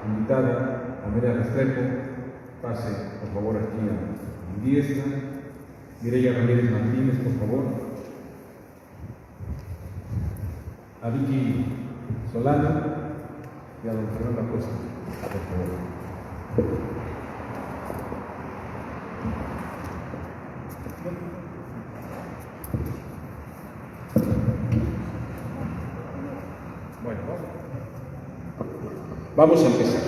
invitada, Amelia Restrepo, pase por favor aquí a mi diestra. Mireya Ramírez Martínez, por favor. A Vicky Solano y a don Fernando Acosta, por favor. Bueno, vamos a empezar.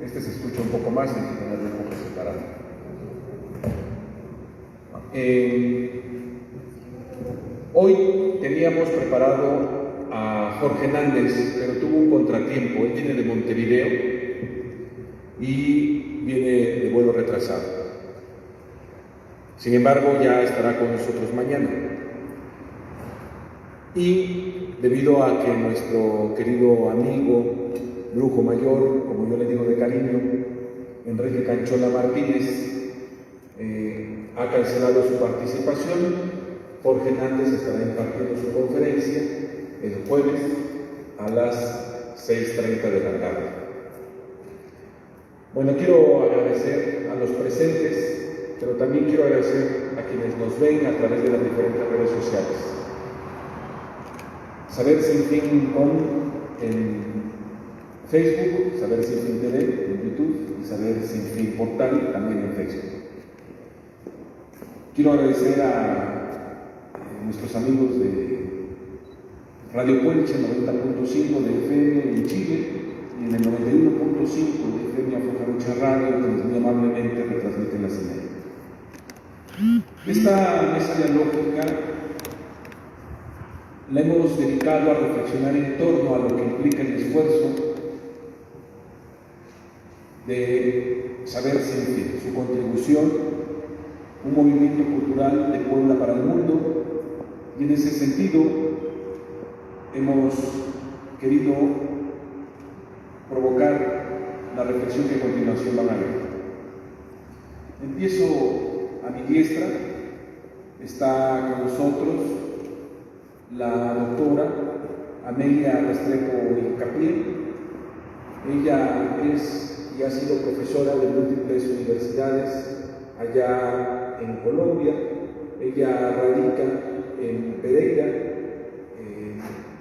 Este se escucha un poco más, hay que tenerlo un poco separado. Hoy teníamos preparado a Jorge Nández, pero tuvo un contratiempo. Él viene de Montevideo y viene de vuelo retrasado. Sin embargo, ya estará con nosotros mañana. Y debido a que nuestro querido amigo, brujo mayor, como yo le digo de cariño, Enrique Canchola Martínez, ha cancelado su participación, Jorge Nández estará impartiendo su conferencia el jueves a las 6:30 de la tarde. Bueno, quiero agradecer a los presentes, pero también quiero agradecer a quienes nos ven a través de las diferentes redes sociales. Saber Sin Fin en Facebook, Saber Sin Fin TV en YouTube y Saber Sin Fin Portal también en Facebook. Quiero agradecer a nuestros amigos de Radio Puelche 90.5 de FM en Chile y en el 91.5 de FM Afrojarocha Radio, que muy amablemente retransmiten la señal. Esta mesa dialógica la hemos dedicado a reflexionar en torno a lo que implica el esfuerzo de Saber Sin Fin, su contribución, un movimiento cultural de Puebla para el mundo, y en ese sentido hemos querido provocar la reflexión que a continuación van a ver. Empiezo a mi diestra, está con nosotros la doctora Amelia Restrepo Incapié. Ella es y ha sido profesora de múltiples universidades allá en Colombia. Ella radica en Pereira,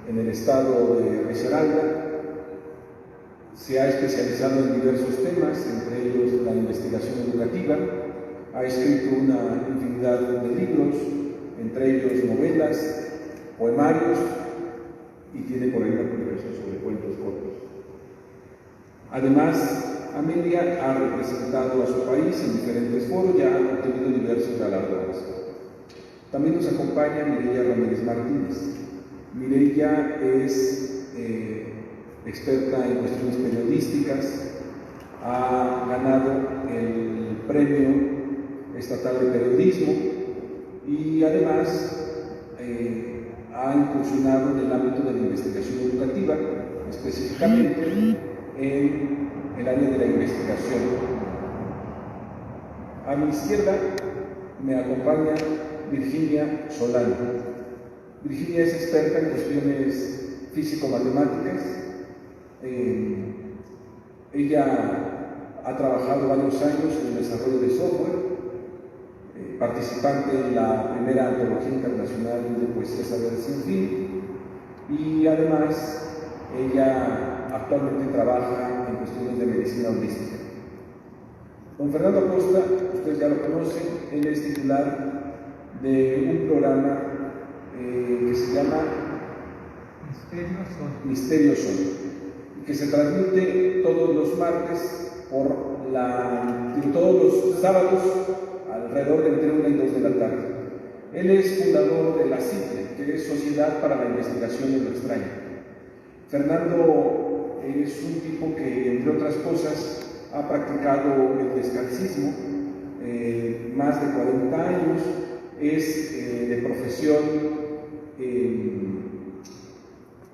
en el estado de Risaralda. Se ha especializado en diversos temas, entre ellos la investigación educativa. Ha escrito una infinidad de libros, entre ellos novelas, poemarios, y tiene por ahí una publicación sobre cuentos cortos. Además, Amelia ha representado a su país en diferentes foros y ha obtenido diversos galardones. También nos acompaña Mireya Ramírez Martínez. Mireya es experta en cuestiones periodísticas, ha ganado el Premio Estatal de Periodismo y además ha incursionado en el ámbito de la investigación educativa, específicamente en el área de la investigación. A mi izquierda me acompaña Virginia Solano. Virginia es experta en cuestiones físico-matemáticas. Ella ha trabajado varios años en el desarrollo de software, participante en la primera antología internacional de poesía Saber Sin Fin, y además ella actualmente trabaja en cuestiones de medicina holística. Don Fernando Acosta, ustedes ya lo conocen, él es titular de un programa que se llama Misterio Son, que se transmite todos los martes todos los sábados alrededor de entre 1 y 2 de la tarde. Él es fundador de la CITE, que es Sociedad para la Investigación en lo Extraño. Fernando es un tipo que, entre otras cosas, ha practicado el descalcismo más de 40 años, es de profesión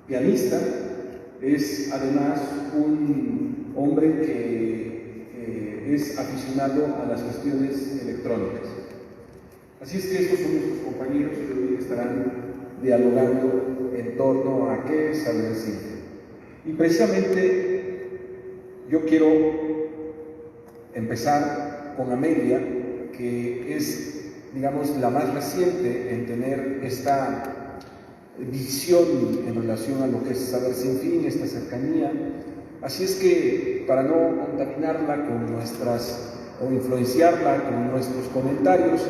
pianista, es además un hombre que es aficionado a las cuestiones electrónicas. Así es que estos son nuestros compañeros que hoy estarán dialogando en torno a qué es saber sin fin. Y precisamente yo quiero empezar con Amelia, que es, digamos, la más reciente en tener esta visión en relación a lo que es saber sin fin, esta cercanía. Así es que, para no contaminarla con nuestras, o influenciarla con nuestros comentarios,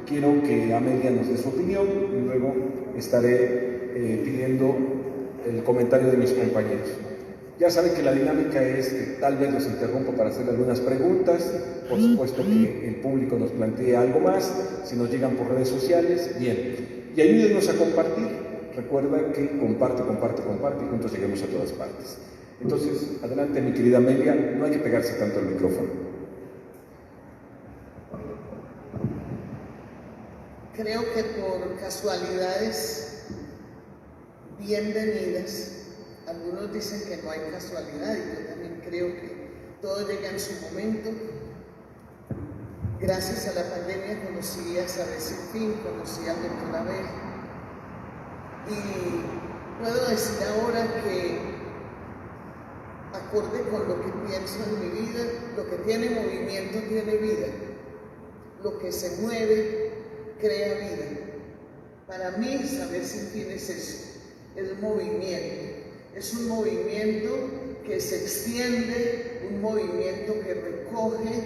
quiero que Amelia nos dé su opinión y luego estaré pidiendo el comentario de mis compañeros. Ya saben que la dinámica es que tal vez los interrumpo para hacer algunas preguntas, por supuesto que el público nos plantee algo más, si nos llegan por redes sociales, bien. Y ayúdenos a compartir, recuerda que comparte y juntos lleguemos a todas partes. Entonces, adelante mi querida Amelia, no hay que pegarse tanto al micrófono. Creo que por casualidades bienvenidas. Algunos dicen que no hay casualidad y yo también creo que todo llega en su momento. Gracias a la pandemia conocí a Saber Sin Fin, conocí al doctor Abel y puedo decir ahora que, acorde con lo que pienso en mi vida, lo que tiene movimiento tiene vida, lo que se mueve crea vida. Para mí Saber Sin Fin es eso, es movimiento. Es un movimiento que se extiende, un movimiento que recoge,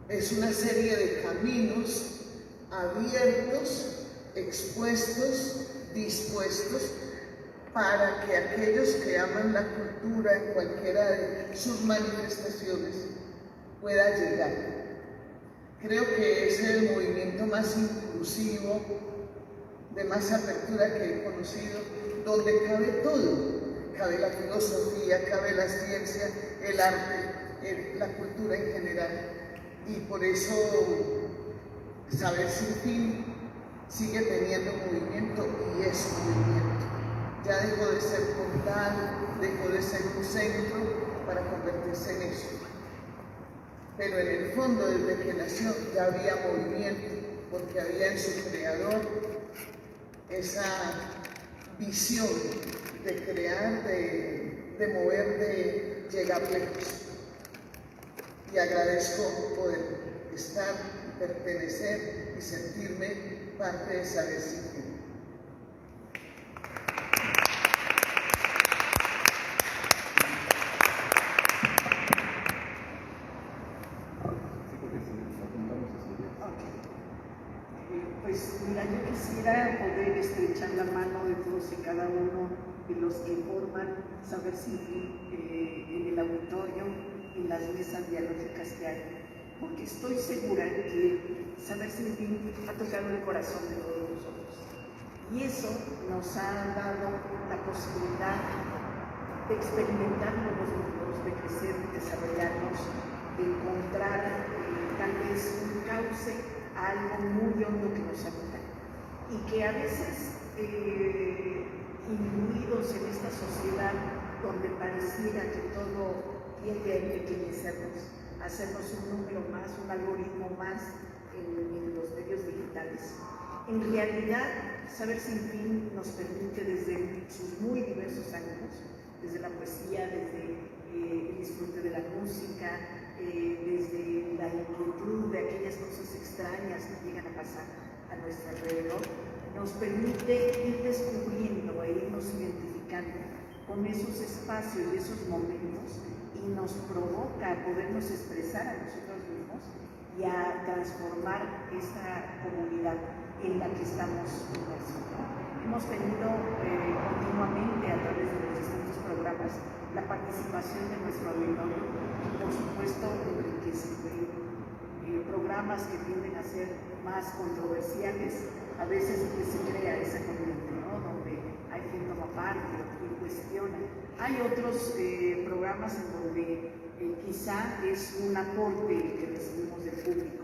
es una serie de caminos abiertos, expuestos, dispuestos para que aquellos que aman la cultura en cualquiera de sus manifestaciones puedan llegar. Creo que es el movimiento más inclusivo, de más apertura que he conocido, donde cabe todo. Cabe la filosofía, cabe la ciencia, el arte, la cultura en general. Y por eso Saber Sin Fin sigue teniendo movimiento y es movimiento. Ya dejó de ser portal, dejó de ser un centro para convertirse en eso. Pero en el fondo, desde que nació, ya había movimiento, porque había en su creador esa visión de crear, de mover, de llegar lejos. Y agradezco poder estar, pertenecer y sentirme parte de Saber Sin Fin. Pues mira, yo quisiera poder estrechar la mano de todos y cada uno de los que forman Saber Sin Fin en el auditorio, en las mesas dialógicas que hay, porque estoy segura que Saber Sin Fin ha tocado el corazón de todos nosotros. Y eso nos ha dado la posibilidad de experimentar nuevos mundos, de crecer, de desarrollarnos, de encontrar tal vez un cauce a algo muy hondo que nos habita y que a veces imbuidos en esta sociedad donde pareciera que todo tiende a empequeñecernos, hacernos un número más, un algoritmo más en los medios digitales. En realidad, Saber Sin Fin nos permite desde sus muy diversos ángulos, desde la poesía, desde el disfrute de la música, desde la inquietud de aquellas cosas extrañas que llegan a pasar a nuestro alrededor, nos permite ir descubriendo e irnos identificando con esos espacios y esos momentos y nos provoca a podernos expresar a nosotros mismos y a transformar esta comunidad en la que estamos inmersos. Hemos tenido continuamente a través de los distintos programas la participación de nuestro auditorio y por supuesto programas que tienden a ser más controversiales, a veces que se crea esa corriente, ¿no? Donde hay quien toma parte, quien cuestiona. Hay otros programas en donde quizá es un aporte el que recibimos del público,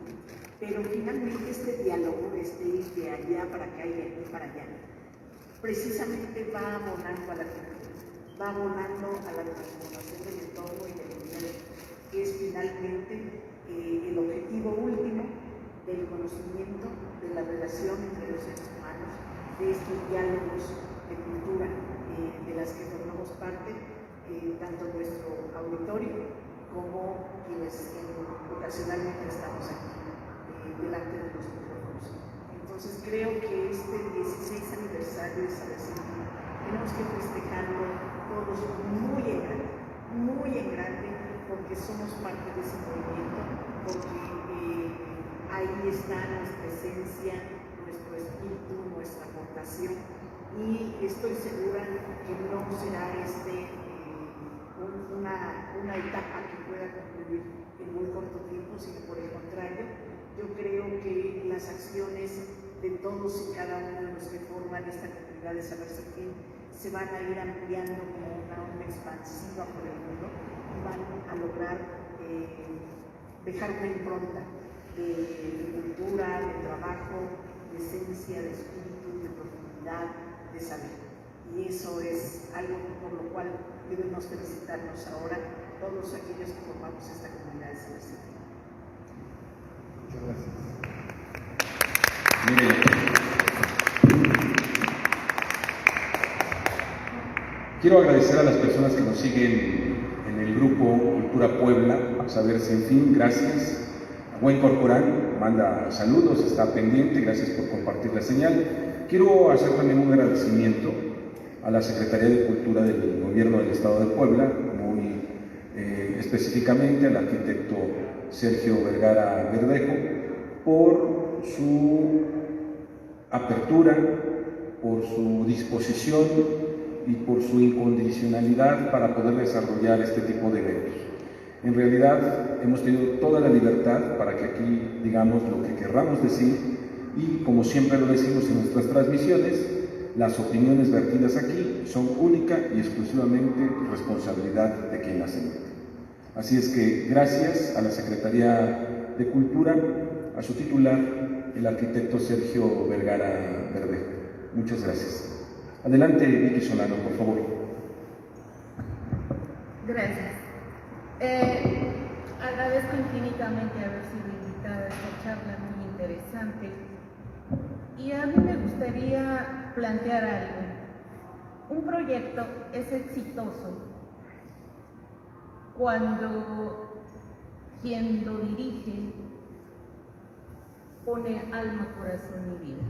pero finalmente este diálogo, este ir de allá para acá y de aquí para allá, precisamente va abonando a la cultura, va abonando a la transformación del entorno y del universo, que es finalmente el objetivo último del conocimiento, de la relación entre los seres humanos, de estos diálogos de cultura de las que formamos parte, tanto nuestro auditorio como quienes ocasionalmente estamos aquí delante de los micrófonos. Entonces creo que este 16 aniversario de Saber Sentir tenemos que festejarlo todos muy en grande, porque somos parte de ese movimiento, porque ahí está nuestra esencia, nuestro espíritu, nuestra aportación, y estoy segura que no será una etapa que pueda concluir en muy corto tiempo, sino por el contrario, yo creo que las acciones de todos y cada uno de los que forman esta comunidad de Saber Sentir se van a ir ampliando como una onda expansiva por el mundo y van a lograr dejar una impronta de cultura, de trabajo, de esencia, de espíritu, de profundidad, de saber. Y eso es algo por lo cual debemos felicitarnos ahora todos aquellos que formamos esta comunidad de Saber Sentir. Muchas gracias. Miren, quiero agradecer a las personas que nos siguen en el grupo Cultura Puebla, Saber Sentir, gracias. A Buen Corporán manda saludos, está pendiente, gracias por compartir la señal. Quiero hacer también un agradecimiento a la Secretaría de Cultura del Gobierno del Estado de Puebla, muy específicamente al arquitecto Sergio Vergara Verdejo, por su apertura, por su disposición y por su incondicionalidad para poder desarrollar este tipo de eventos. En realidad hemos tenido toda la libertad para que aquí digamos lo que querramos decir y, como siempre lo decimos en nuestras transmisiones, las opiniones vertidas aquí son única y exclusivamente responsabilidad de quien las emite. Así es que gracias a la Secretaría de Cultura, a su titular, el arquitecto Sergio Vergara Verdejo. Muchas gracias. Adelante, Vicky Solano, por favor. Gracias. Agradezco infinitamente haber sido invitada a esta charla muy interesante. Y a mí me gustaría plantear algo. Un proyecto es exitoso cuando quien lo dirige pone alma, corazón y vida.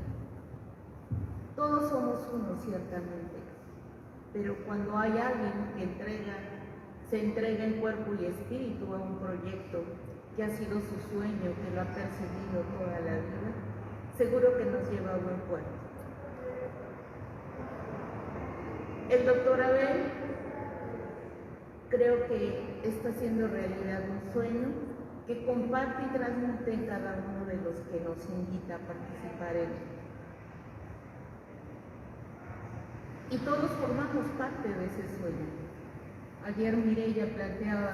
Todos somos uno, ciertamente, pero cuando hay alguien que se entrega en cuerpo y espíritu a un proyecto que ha sido su sueño, que lo ha perseguido toda la vida, seguro que nos lleva a buen puerto. El doctor Abel creo que está haciendo realidad un sueño que comparte y transmite en cada uno de los que nos invita a participar en él. Y todos formamos parte de ese sueño. Ayer Mireya planteaba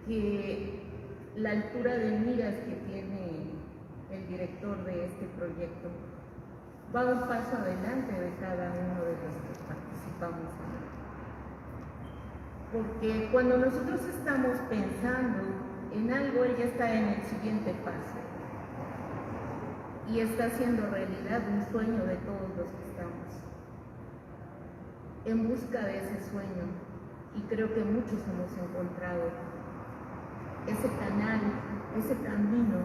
que la altura de miras que tiene el director de este proyecto va un paso adelante de cada uno de los que participamos en él. Porque cuando nosotros estamos pensando en algo, él ya está en el siguiente paso y está haciendo realidad un sueño de todos los que estamos en busca de ese sueño, y creo que muchos hemos encontrado ese canal, ese camino,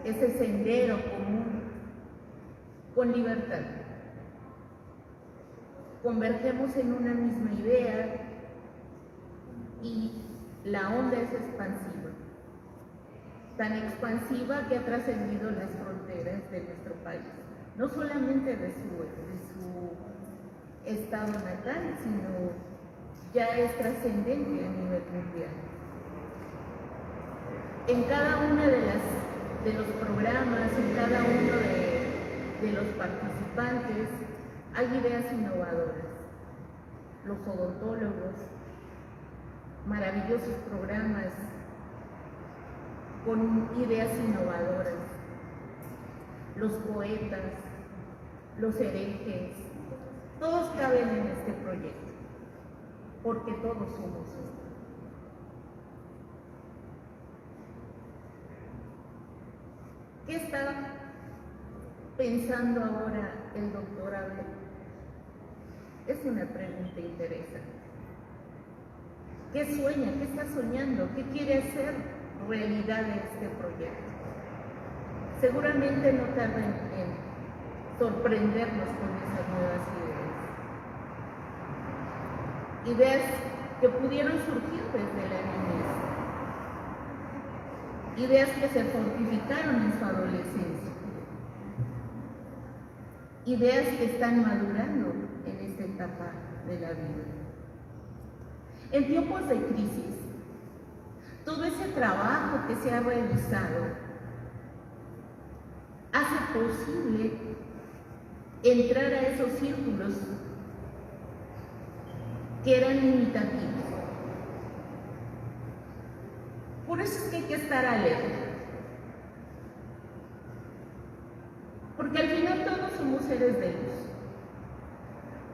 ese sendero común con libertad. Convergemos en una misma idea y la onda es expansiva, tan expansiva que ha trascendido las fronteras de nuestro país, no solamente de su estado natal, sino ya es trascendente a nivel mundial. En cada uno de los programas, en cada uno de los participantes, hay ideas innovadoras. Los odontólogos, maravillosos programas con ideas innovadoras. Los poetas, los herejes, todos caben en este proyecto, porque todos somos uno. ¿Qué está pensando ahora el doctor Abel? Es una pregunta interesante. ¿Qué sueña? ¿Qué está soñando? ¿Qué quiere hacer realidad de este proyecto? Seguramente no tarda en sorprendernos con esas nuevas ideas. Ideas que pudieron surgir desde la niñez. Ideas que se fortificaron en su adolescencia. Ideas que están madurando en esta etapa de la vida. En tiempos de crisis, todo ese trabajo que se ha realizado hace posible entrar a esos círculos que eran limitativos. Por eso es que hay que estar alerta. Porque al final todos somos seres de luz.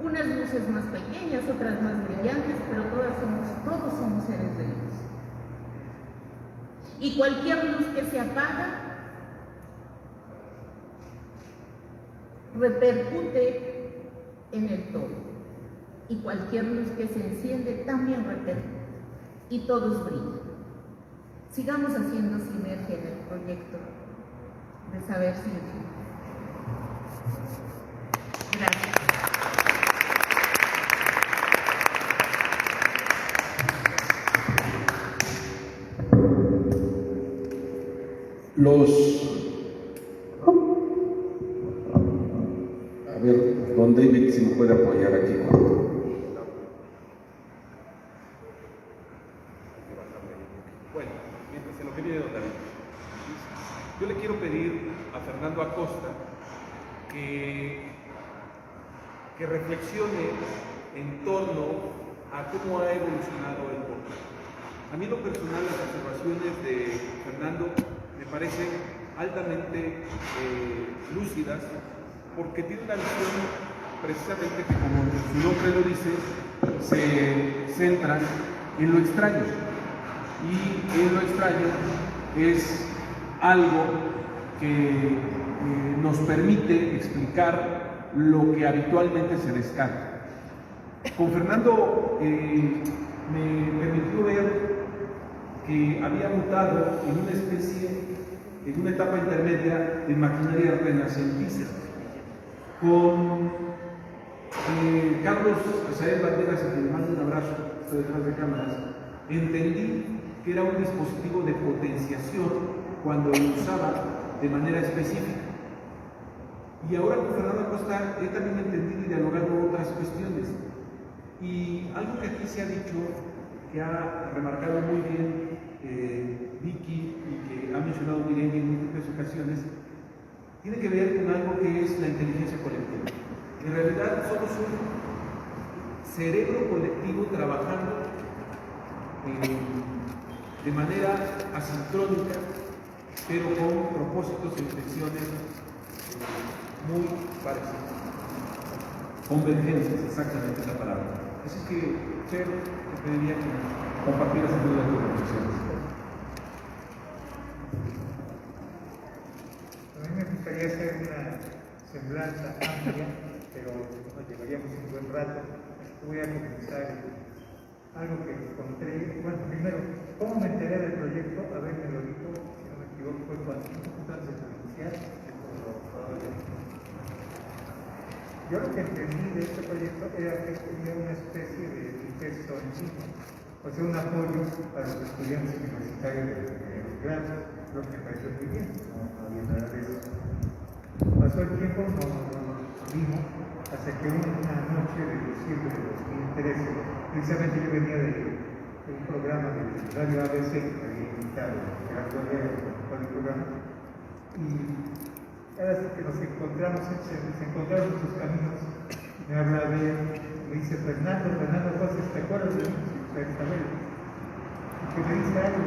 Unas luces más pequeñas, otras más brillantes, pero todos somos seres de luz. Y cualquier luz que se apaga repercute en el todo. Y cualquier luz que se enciende también repercute. Y todos brillan. Sigamos haciendo sinergia en el proyecto de Saber Ciencia. Gracias. A ver, don David, si me puede apoyar aquí. Bueno, mientras se lo viene don David, yo le quiero pedir a Fernando Acosta que reflexione en torno a cómo ha evolucionado el podcast. A mí en lo personal las observaciones de Fernando me parecen altamente lúcidas, porque tiene una visión precisamente que, como su nombre lo dice, se centra en lo extraño. Y en lo extraño es algo que nos permite explicar lo que habitualmente se descarta. Con Fernando me permitió ver que había mutado en una especie, en una etapa intermedia de maquinaria renacentista. Con Carlos Azael Banderas, a quien le mando un abrazo, estoy detrás de cámaras, entendí que era un dispositivo de potenciación cuando lo usaba de manera específica. Y ahora con Fernando Acosta he también entendido y dialogado otras cuestiones. Y algo que aquí se ha dicho, que ha remarcado muy bien Vicky y que ha mencionado Mireille en múltiples ocasiones, tiene que ver con algo que es la inteligencia colectiva. En realidad somos un cerebro colectivo trabajando de manera asincrónica, pero con propósitos e intenciones muy parecidos. Convergencias, exactamente es la palabra. Así que, Fer, te pediría que compartieras algunas de tus reflexiones. A mí me gustaría hacer una semblanza amplia, pero nos llevaríamos un buen rato. Voy a comenzar algo que encontré. Bueno, primero, ¿cómo me enteré del proyecto? A ver, me lo dijo, si no me equivoco, fue cuando antes de iniciar. Yo lo que entendí de este proyecto era que tenía una especie de texto en línea, o sea, un apoyo para los estudiantes universitarios de los grados, lo que me pareció muy bien, no había nada de eso. Pasó el tiempo, no vimos, hasta que una noche de diciembre de 2013, precisamente yo venía de un programa de Radio ABC que había invitado Gerardo Herrera con el programa, y ahora sí que nos encontramos, se encontraron sus caminos, me habla de él, me dice Fernando José, ¿te acuerdas de mí? Y que me dice algo.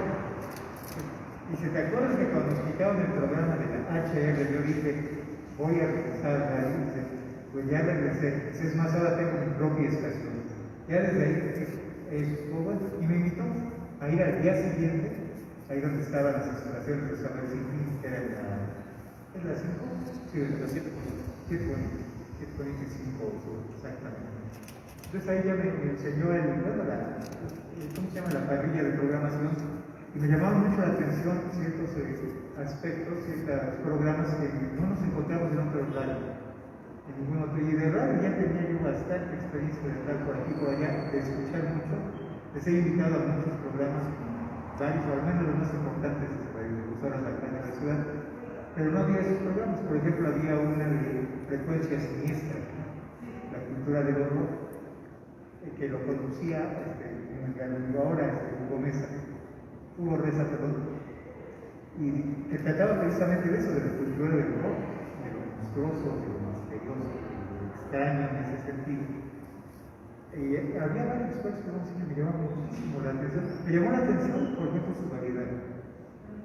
Dice, ¿te acuerdas que cuando nos quitaron el programa de la HR, yo dije, voy a regresar a ahí? Dice, pues ya regresé. Dice, es más, ahora tengo mi propia estación. Ya desde ahí, bueno, y me invitó a ir al día siguiente, ahí donde estaban las instalaciones de Saber Sin Fin, que era ¿Es la 5? Sí, de las 7:45, exactamente. Entonces ahí ya me enseñó ¿cómo se llama? La parrilla de programación, y me llamaban mucho la atención ciertos aspectos, ciertos programas que no nos encontramos en otro radio, en ningún otro. Y de radio ya tenía yo bastante experiencia de estar por aquí, por allá, de escuchar mucho. Les he invitado a muchos programas, varios, o al menos los más importantes radiodifusoras acá en la ciudad, pero no había esos programas. Por ejemplo, había una de Frecuencia Siniestra, la cultura del horror, que lo conducía Hugo Reza, y que trataba precisamente de eso, de la cultura del horror, de lo monstruoso, de lo misterioso, de lo extraño en ese sentido. Había varios cosas que me llamaban muchísimo la atención. Me llamó la atención, por ejemplo, su variedad,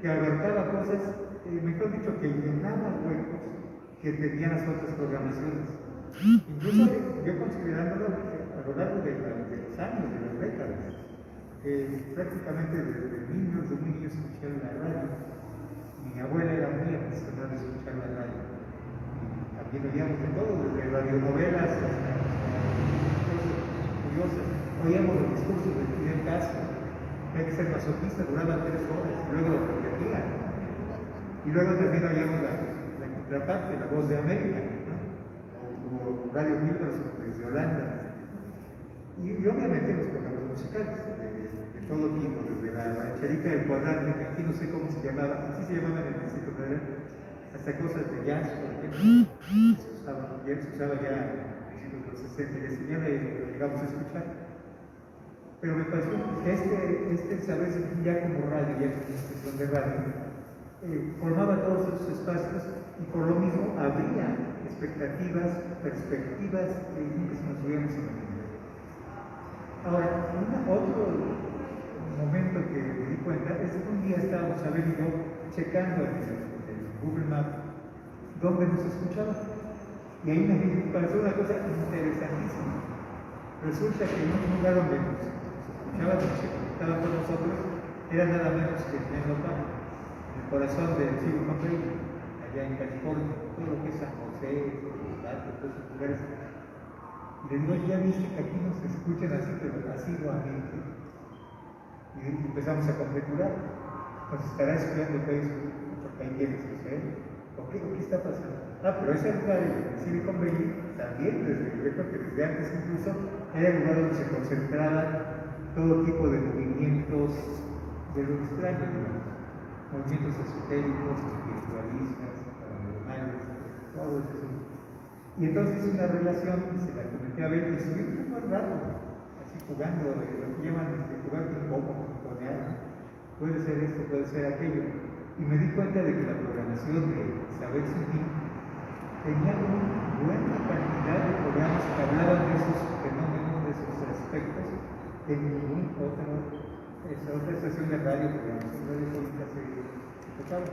que abarcaba cosas, mejor dicho, que llenaba huecos que tenían las otras programaciones. Incluso yo considerándolo a lo largo de los años, de las décadas, prácticamente desde niños, de muy niño escuché la radio. Mi abuela era muy aficionada a escuchar la radio. Y también oíamos de todo, desde radionovelas hasta cosas curiosas. Oíamos los discursos de Fidel Castro, que hay que ser masoquista, duraba 3 horas, y luego lo repetía. Y luego también oíamos la contraparte, La Voz de América, ¿no? O Radio Milton desde Holanda. Y obviamente los programas musicales, de todo tipo, desde la rancherita del cuadrante, que aquí no sé cómo se llamaba, así se llamaba en el Distrito Federal, hasta cosas de jazz, por ejemplo, que se usaba ya en los 60, y ya le llegamos a escuchar. Pero me pareció que este saber ya como radio, ya como estación de radio, formaba todos esos espacios y por lo mismo habría expectativas, perspectivas que nunca se nos hubiéramos imaginado. Ahora, otro momento que me di cuenta es que un día estábamos a ver y yo checando en el Google Maps dónde nos escuchaban. Y ahí me pareció una cosa interesantísima. Resulta que en un lugar donde nos escuchaban, nos conectaban con nosotros, era nada menos que en Menlo Park, en el corazón del Silicon Valley, allá en California, todo lo que es San José, todos esos lugares. Y les digo, ya viste que aquí nos escuchan así, pero asiduamente. Y empezamos a conjeturar. Nos estará estudiando Facebook, porque ahí tiene que ser. ¿Qué está pasando? Pero ese lugar, el Silicon Valley, también, yo creo que desde antes incluso, era el lugar donde se concentraban todo tipo de movimientos de lo extraño, digamos. Movimientos esotéricos, espiritualistas, paranormales, todo eso. Y entonces una relación, y se la comenté a ver, y estuvimos un buen rato, así jugando, lo que llaman jugar ping-pong, puede ser esto, puede ser aquello. Y me di cuenta de que la programación de Saber Sin Fin tenía una buena cantidad de programas que hablaban de esos fenómenos, de esos aspectos, que ningún otra estación de radio, programación radiofónica se tocaba.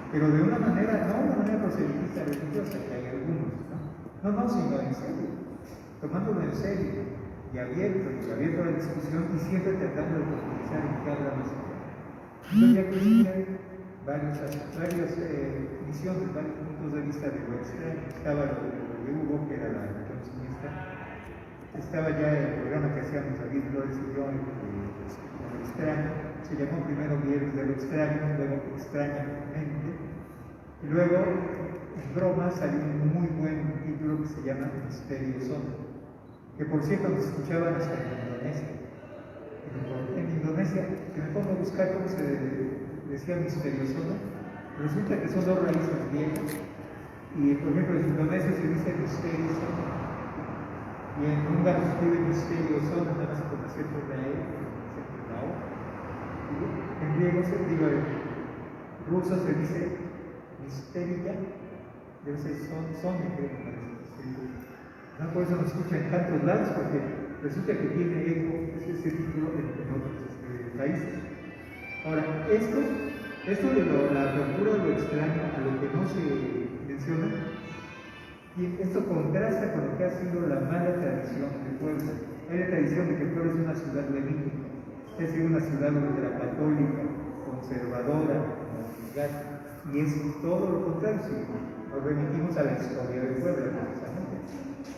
Pero de una manera, no una manera proselitista religiosa, que hay algunos, no, sino en serio, tomándolo en serio, y abierto a la discusión, y siempre tratando de profundizar en cada música. Entonces ya que varias visiones, varios puntos de vista de lo extraño. Estaba lo de Hugo, que era la siniestra, estaba ya el programa que hacíamos David Flores y yo, lo extraño. Se llamó primero Viernes de lo Extraño, luego Extrañamente, y luego en broma salió un muy buen título que se llama Misterio Zona, que por cierto nos escuchaban hasta en Indonesia. En Indonesia, que me pongo a buscar cómo se decía Misterio Zona, resulta que son 2 raíces griegas, y por ejemplo en Indonesia se dice Misterio Zona, y en húngaro se escribe Misterio Zona, nada más con acento de la E, acento de la O. En griego en ruso se dice misteria, debe ser son, creo que parece. No, por eso nos escucha en tantos lados, porque resulta que tiene eco ese título en otros países. Ahora, esto de la apertura de lo extraño a lo que no se menciona, y esto contrasta con lo que ha sido la mala tradición de Puebla. Hay la tradición de que Puebla es una ciudad levítica. Es decir, una ciudad ultracatólica, conservadora, Y es todo lo contrario, si nos remitimos a la historia del pueblo, precisamente.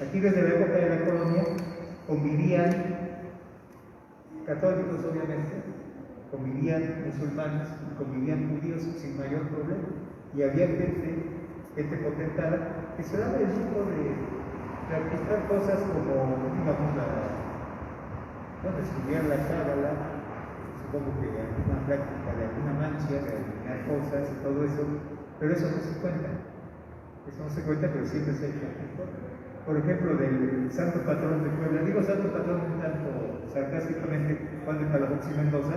Aquí desde la época de la colonia convivían católicos, obviamente, convivían musulmanes y convivían judíos sin mayor problema. Y había gente potentada que se daba el lujo de practicar cosas como, digamos, estudiar la cábala, supongo que alguna práctica de alguna mancia, de adivinar cosas y todo eso, pero eso no se cuenta. Eso no se cuenta, pero siempre se ha hecho. Por ejemplo, del santo patrón de Puebla, digo santo patrón un tanto sarcásticamente, Juan de Palafox y Mendoza,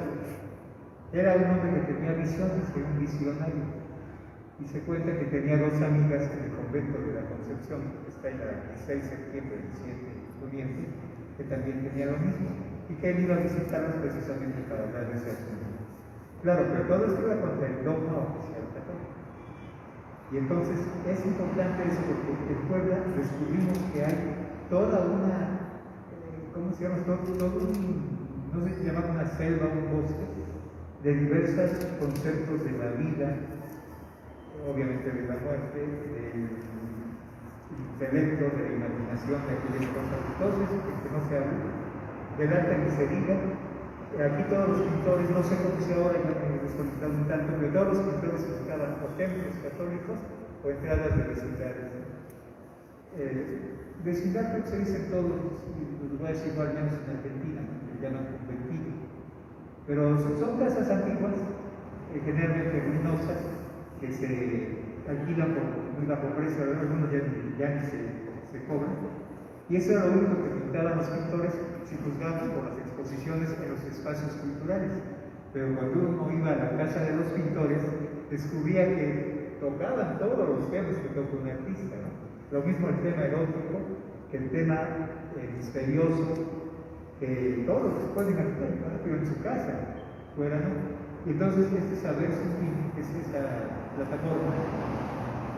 era un hombre que tenía visiones, era un visionario. Y se cuenta que tenía dos amigas en el convento de la Concepción, que está en la 16 de septiembre, el 7 de noviembre, que también tenía lo mismo, y que él iba a visitarlas precisamente para hablar de ese asunto. Claro, pero todo esto iba contra el dogma oficial católico. Y entonces es importante eso, porque en Puebla descubrimos que hay toda una, ¿cómo se llama? Todo un, no sé si se llama una selva, un bosque, de diversos conceptos de la vida, obviamente de la muerte, del intelecto, de la imaginación, de aquellas cosas, de todo eso que no se habla, del arte que se diga. Aquí todos los pintores, no sé cómo sea ahora, ya me he desconectado un tanto, pero todos los pintores buscaban o templos católicos o entradas de vecindades. Vecindad creo que se dice en todos los lugares, igual menos en Argentina, que le llaman conventillo. Pero son casas antiguas, generalmente ruinosas, que se alquilan por muy bajo precio, algunos ya ni se cobran. Y eso era lo único que pintaban los pintores si juzgamos por las exposiciones en los espacios culturales. Pero cuando uno iba a la casa de los pintores, descubría que tocaban todos los temas que toca un artista, ¿no? Lo mismo el tema erótico, que el tema misterioso, que todo lo que se puede imaginar, ¿no? Pero en su casa, fuera, ¿no? Y entonces este saber sutil, que es esta plataforma,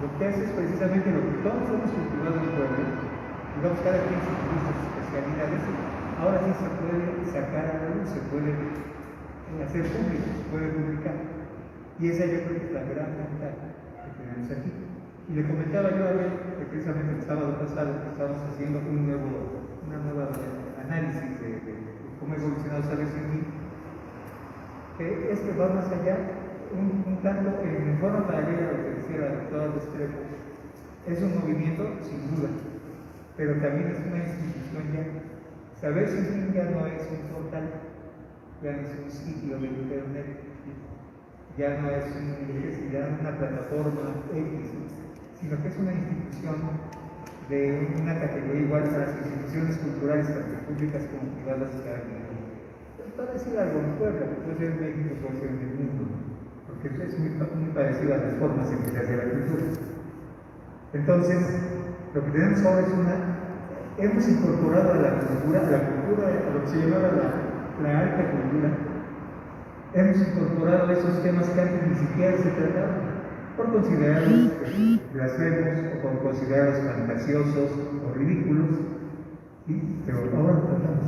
lo que hace es precisamente lo que todos hemos cultivado en el pueblo, digamos, cada quien se utiliza sus especialidades, ahora sí se puede sacar a la luz, se puede hacer público, se puede publicar. Y esa yo creo que es la gran ventaja que tenemos aquí. Y le comentaba yo a él, que precisamente el sábado pasado estábamos haciendo una nueva análisis de cómo ha evolucionado Saber Sin Fin, que esto va más allá, un tanto en forma paralela a lo que decía la doctora Restrepo. Es un movimiento, sin duda, pero también es una institución ya. Saber Sin Fin ya no es un portal, ya no es un sitio de internet, ya no es una plataforma X, sino que es una institución de una categoría igual a las instituciones culturales, tanto públicas como privadas que hay. Puede decir algo en Puebla, puede ser en México, puede ser en el mundo, porque es muy parecido a las formas en que se hace la cultura. Entonces, lo que tenemos ahora es hemos incorporado a la cultura, a lo que se llamaba la alta cultura, hemos incorporado esos temas que antes ni siquiera se trataban, por considerarlos blasfemos o por considerarlos fantasiosos o ridículos, pero ahora lo tratamos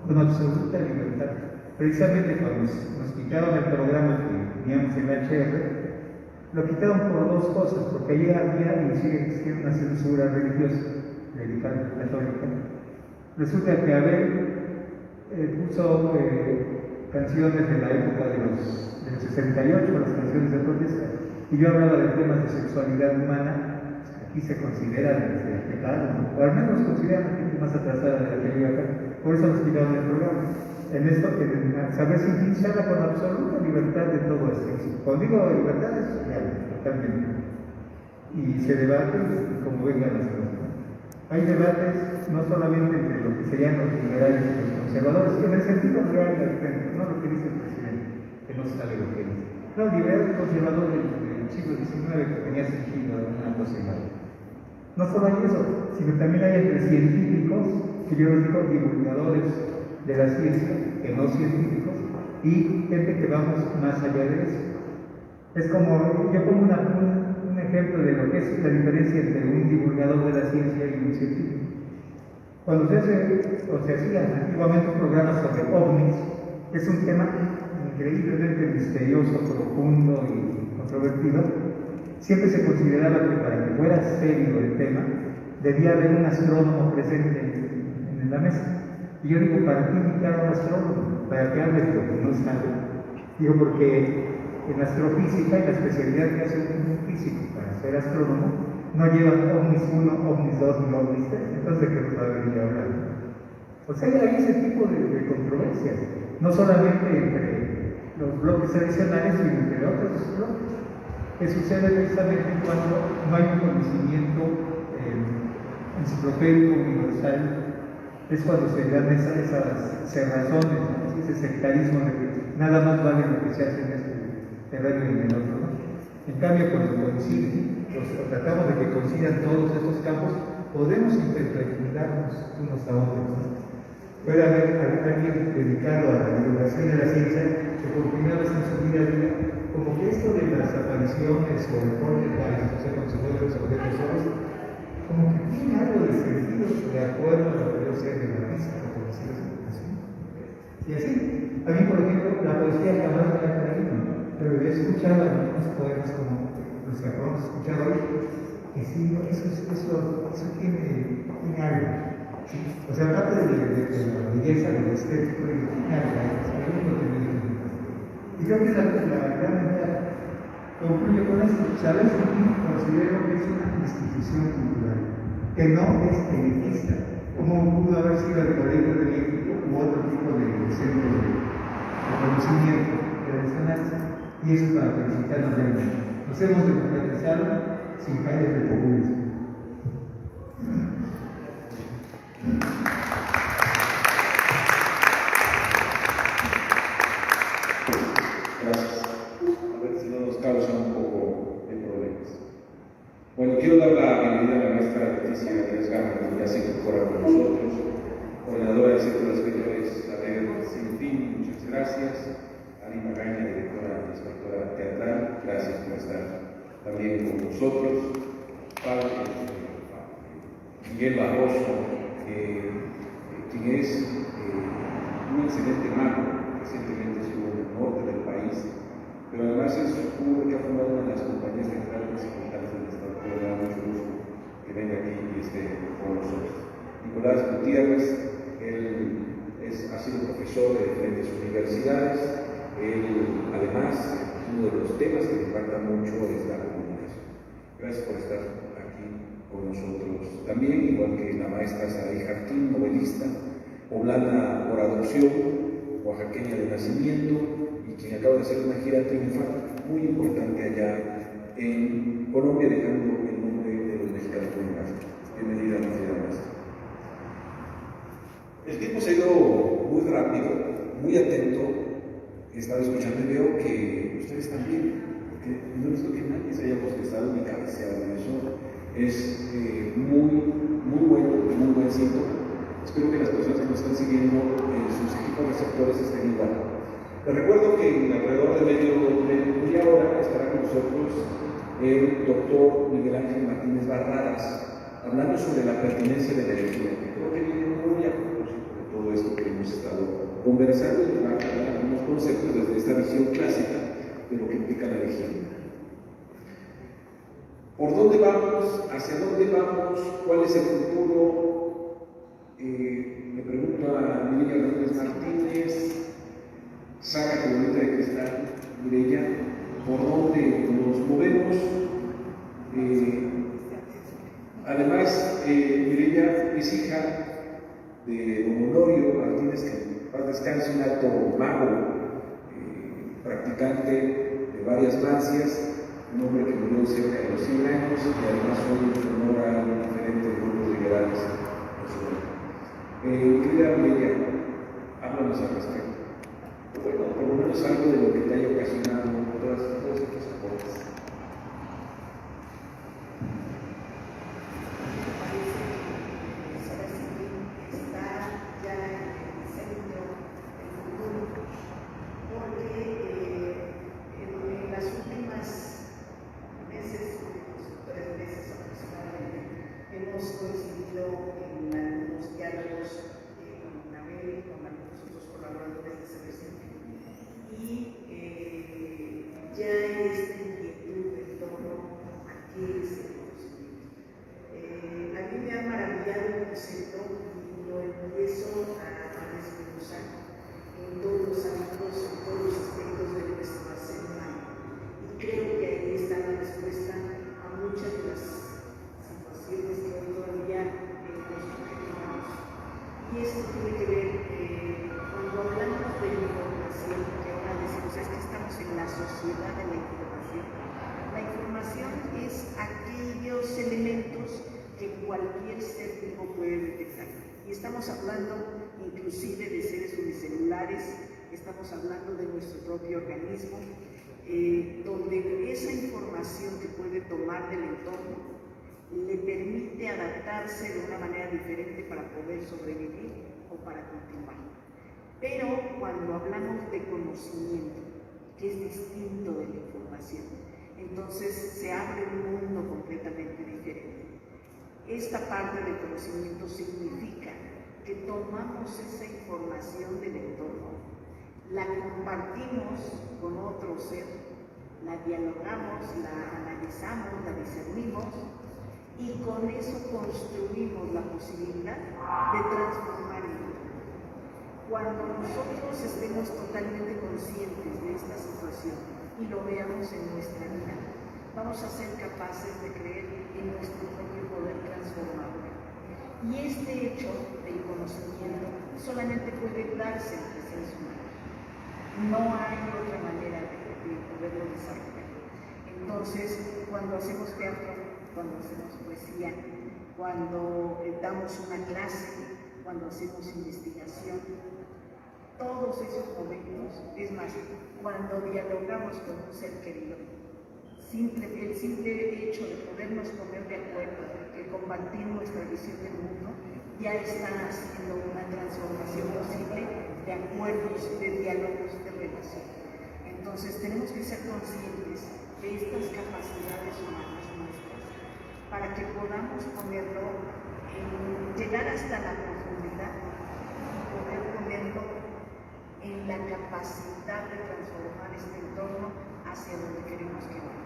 con absoluta libertad. Precisamente cuando nos quitaron el programa que teníamos en HR, lo quitaron por dos cosas, porque allí había y sigue existiendo una censura religiosa, religiosa católica. Resulta que Abel puso canciones de la época del 68, las canciones de protesta, y yo hablaba de temas de sexualidad humana. Aquí se considera desde pecado, ¿no? O al menos consideran la gente más atrasada de la que vive acá. Por eso nos quitaron el programa. En esto, en Saber Sin Fin se habla con absoluta libertad de todo esto. Cuando digo libertad es real, totalmente. Y se debate como vengan las cosas, ¿no? Hay debates no solamente entre lo que serían los liberales y los conservadores, en el sentido real del término, no lo que dice el presidente, que no sabe lo que dice. No, liberal y conservador del siglo XIX, que tenía sentido una cosa y la otra. No solo hay eso, sino también hay entre científicos, que yo les digo divulgadores de la ciencia, que no científicos, y gente que vamos más allá de eso. Es como, yo pongo un ejemplo de lo que es la diferencia entre un divulgador de la ciencia y un científico. Cuando se hacían antiguamente un programa sobre ovnis, es un tema increíblemente misterioso, profundo y controvertido, siempre se consideraba que para que fuera serio el tema, debía haber un astrónomo presente en la mesa. Y yo digo, ¿para qué invitar a un astrónomo? ¿Para que hable de lo que no sabe? Digo, porque en astrofísica y la especialidad que hace un físico para ser astrónomo, no llevan ovnis 1, ovnis 2 ni ovnis 3. Entonces, ¿de qué nos va a venir a hablar? O sea, hay ese tipo de controversias, no solamente entre los bloques tradicionales, sino entre otros bloques, que sucede precisamente cuando no hay un conocimiento enciclopédico universal. Es cuando se dan esas cerrazones, ¿no? Ese sectarismo de que nada más vale lo que se hace en este terreno y en el otro, ¿no? En cambio, cuando coinciden, tratamos de que coincidan todos estos campos, podemos interpretarnos unos a otros, ¿no? Puede haber alguien dedicado a la divulgación de la ciencia que por primera vez en su vida diga, como que esto de las apariciones o el poltergeist, no sé cómo se llaman los objetos solos, como que tiene algo de sentido de acuerdo a lo que yo sé de la física, por decirlo así. Y así, a mí, por ejemplo, la poesía jamás me ha traído, pero he escuchado algunos poemas como los que acabamos de escuchar hoy, que sí, eso tiene algo. ¿Sí? O sea, aparte de la belleza, de lo estético, tiene algo, y creo que es la gran ventaja. Concluyo con esto. Saber Sentir considero que es una institución cultural, que no es elitista, como pudo haber sido el Colegio de México u otro tipo de centro de conocimiento tradicional. Y eso es para felicitarnos de ello. Nos hemos democratizado sin caer de populismo. Gracias. A ver si no nos causa un poco de problemas. Bueno, quiero dar la bienvenida a la maestra Leticia Díaz Gama, que ya se incorpora con nosotros, coordinadora del Centro de Escritores La Red Sin Fin, muchas gracias. Ari Magaña, directora y inspectora teatral, gracias por estar también con nosotros. Miguel Barroso, quien es un excelente mago, recientemente estuvo en el norte del país, pero además es un que ha fundado una de las compañías teatrales importantes del Estado. Me da mucho gusto que venga aquí y esté con nosotros. Nicolás Gutiérrez, él ha sido profesor de diferentes universidades. Él, además, uno de los temas que le impacta mucho es la comunicación. Gracias por estar aquí con nosotros. También, igual que la maestra Saraí Jarquín, novelista, poblana por adopción, oaxaqueña de nacimiento, y quien acaba de hacer una gira triunfal muy importante allá en Colombia, dejando el nombre de los mexicanos por un lado. Bienvenida, maestra. El tiempo se ha ido muy rápido, muy atento. He estado escuchando y veo que ustedes también, porque no he visto que nadie se haya bostezado ni cabeceado. Eso es muy bueno, muy buen síntoma. Espero que las personas que nos están siguiendo en sus equipos receptores estén igual. Les recuerdo que en alrededor de media hora estará con nosotros el doctor Miguel Ángel Martínez Barradas, hablando sobre la pertinencia de la energía, que creo que viene muy a propósito de todo esto que hemos estado conversando y va a dar algunos conceptos desde esta visión clásica de lo que implica la energía. ¿Por dónde vamos? ¿Hacia dónde vamos? ¿Cuál es el futuro? Me pregunto a Mireya Hernández Martínez, Saga Colorita de Cristal, Mireya, ¿por dónde nos movemos? Además, Mireya es hija de don Honorio Martínez, que para descanse, un alto mago, practicante de varias mancias, un hombre que murió cerca de los 100 años y además hoy honora a diferentes grupos liberales. Querida Mireya, háblanos al respecto. Bueno, por lo menos algo de lo que te haya ocasionado todos estos aportes. estamos hablando inclusive de seres unicelulares, estamos hablando de nuestro propio organismo, donde esa información que puede tomar del entorno le permite adaptarse de una manera diferente para poder sobrevivir o para continuar. Pero cuando hablamos de conocimiento, que es distinto de la información, entonces se abre un mundo completamente diferente. Esta parte del conocimiento significa que tomamos esa información del entorno, la compartimos con otro ser, la dialogamos, la analizamos, la discernimos y con eso construimos la posibilidad de transformar el mundo. Cuando nosotros estemos totalmente conscientes de esta situación y lo veamos en nuestra vida, vamos a ser capaces de creer en nuestro propio poder transformador. Y este hecho del conocimiento solamente puede darse entre seres humanos. No hay otra manera de poderlo desarrollar. Entonces, cuando hacemos teatro, cuando hacemos poesía, cuando damos una clase, cuando hacemos investigación, todos esos momentos, es más, cuando dialogamos con un ser querido, el simple hecho de podernos poner de acuerdo, de compartir nuestra visión del mundo, ya está haciendo una transformación posible de acuerdos, de diálogos, de relación. Entonces tenemos que ser conscientes de estas capacidades humanas nuestras para que podamos ponerlo, llegar hasta la profundidad y poder ponerlo en la capacidad de transformar este entorno hacia donde queremos que vaya.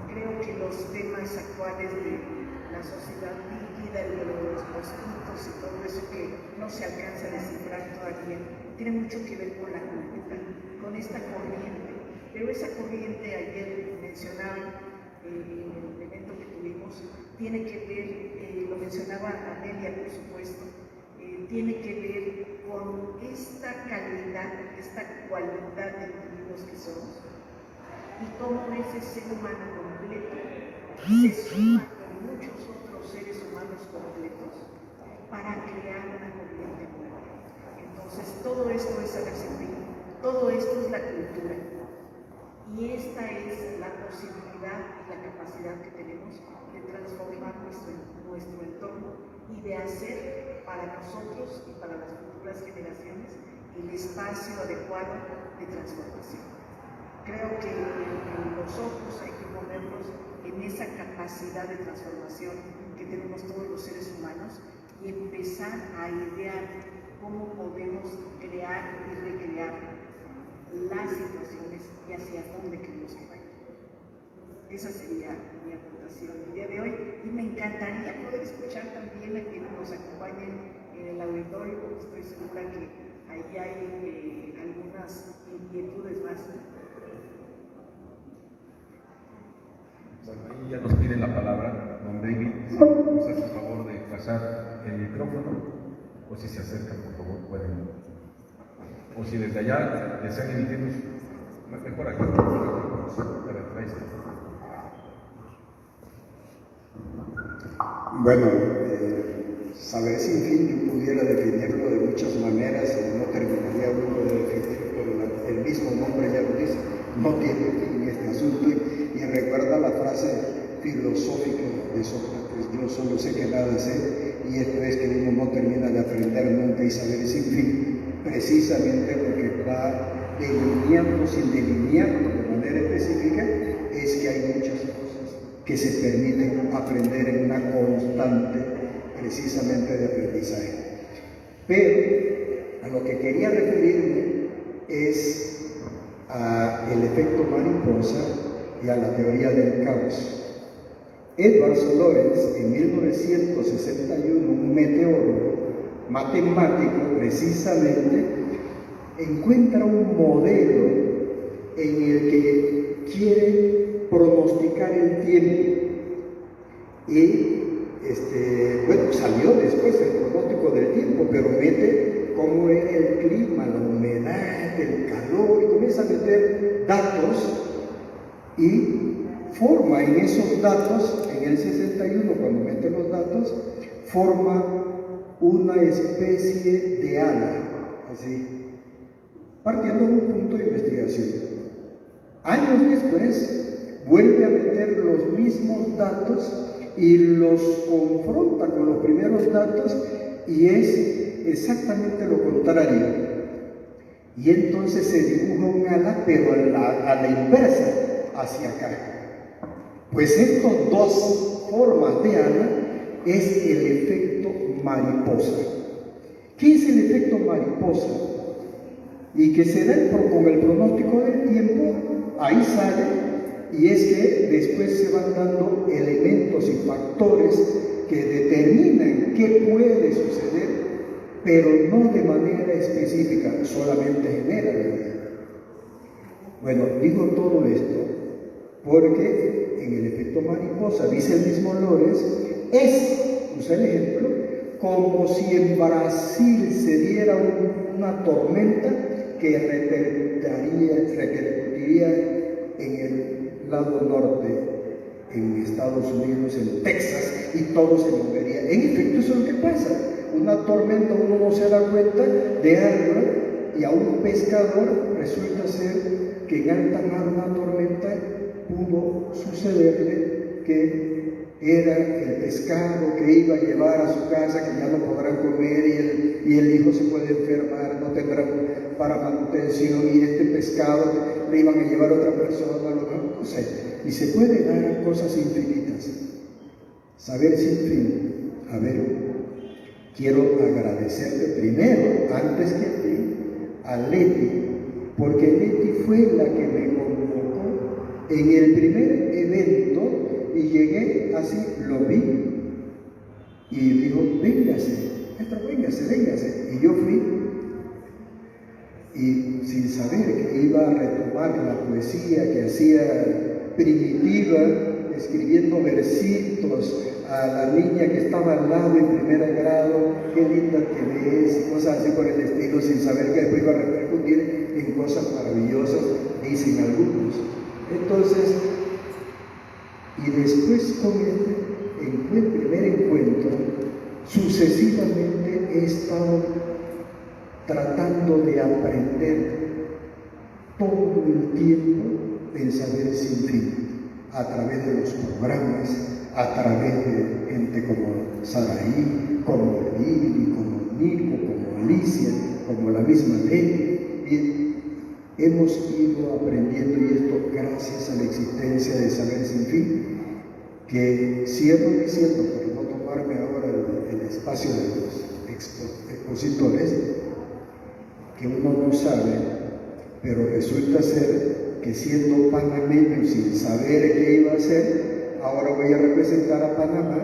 Creo que los temas actuales de la sociedad líquida, de los mosquitos y todo eso que no se alcanza a descifrar todavía, tiene mucho que ver con la cultura, con esta corriente. Pero esa corriente, ayer mencionaban en el evento que tuvimos, tiene que ver, lo mencionaba Amelia por supuesto, tiene que ver con esta calidad, esta cualidad de individuos que somos y cómo ese ser humano completo se suma con muchos otros seres humanos completos para crear una corriente nueva. Entonces todo esto es el sentido, todo esto es la cultura y esta es la posibilidad y la capacidad que tenemos de transformar nuestro entorno y de hacer para nosotros y para las futuras generaciones el espacio adecuado de transformación. Creo que los ojos hay que ponerlos en esa capacidad de transformación que tenemos todos los seres humanos y empezar a idear cómo podemos crear y recrear las situaciones y hacia dónde queremos que vayan. Esa sería mi aportación el día de hoy y me encantaría poder escuchar también a quienes nos acompañen en el auditorio, porque estoy segura que ahí hay algunas inquietudes más. Bueno, ahí ya nos piden la palabra, don David, si nos hace el favor de pasar el micrófono, o si se acerca, por favor, pueden, o si desde allá desean emitirnos, mejor acá, para atrás. Bueno, saber sin fin yo pudiera definirlo de muchas maneras y no terminaría uno de definirlo, pero el mismo nombre ya lo dice, no tiene fin este asunto y recuerda la frase filosófica de Sócrates: yo solo sé que nada sé, y esto es que uno no termina de aprender nunca y saber sin fin, precisamente lo que va delineando, sin delinearlo de manera específica, es que hay muchas cosas que se permiten aprender en una constante precisamente de aprendizaje. Pero a lo que quería referirme es al efecto mariposa y a la teoría del caos. Edward Lorenz, en 1961, un meteorólogo matemático precisamente, encuentra un modelo en el que quiere pronosticar el tiempo y bueno, salió después el pronóstico del tiempo, pero mete cómo era el clima, la humedad, el calor, y comienza a meter datos y forma en esos datos, en el 61, cuando mete los datos, forma una especie de ala, así, partiendo de un punto de investigación. Años después, vuelve a meter los mismos datos y los confronta con los primeros datos y es exactamente lo contrario. Y entonces se dibuja un ala, pero a la inversa, hacia acá. Pues estas dos formas de ala es el efecto mariposa. ¿Qué es el efecto mariposa? Y que se da con el pronóstico del tiempo, ahí sale, y es que después se van dando elementos y factores que determinan qué puede suceder, pero no de manera específica, solamente genera la idea. Bueno, digo todo esto porque en el efecto mariposa, dice el mismo Lores, usa el ejemplo, como si en Brasil se diera una tormenta que repercutiría en el lado norte, en Estados Unidos, en Texas, y todo se movería. En efecto, eso es lo que pasa. Una tormenta, uno no se da cuenta de algo, y a un pescador resulta ser que en alta mar una tormenta pudo sucederle que era el pescado que iba a llevar a su casa, que ya no podrán comer, y el hijo se puede enfermar, no tendrán para manutención, y este pescado le iban a llevar a otra persona, no sé. Y se pueden dar cosas infinitas. Saber sin fin. A ver, quiero agradecerte primero, antes que a ti, a Leti, porque Leti fue la que me convocó en el primer evento y llegué así, lo vi y dijo, véngase, maestro, véngase. Y yo fui y sin saber que iba a retomar la poesía que hacía primitiva, escribiendo versitos a la niña que estaba al lado en primer grado, qué linda te ves, y cosas así por el estilo, sin saber que después iba a repercutir en cosas maravillosas, dicen algunos. Entonces, y después con el primer encuentro, sucesivamente he estado tratando de aprender todo el tiempo el saber sin fin, a través de los programas, a través de gente como Saraí, como Lili, como Nico, como Alicia, como la misma Leti. Y hemos ido aprendiendo, y esto gracias a la existencia de Saber Sin Fin, que cierro diciendo, para no tomarme ahora el espacio de los expositores, que uno no sabe, pero resulta ser que siendo panameño sin saber qué iba a hacer, ahora voy a representar a Panamá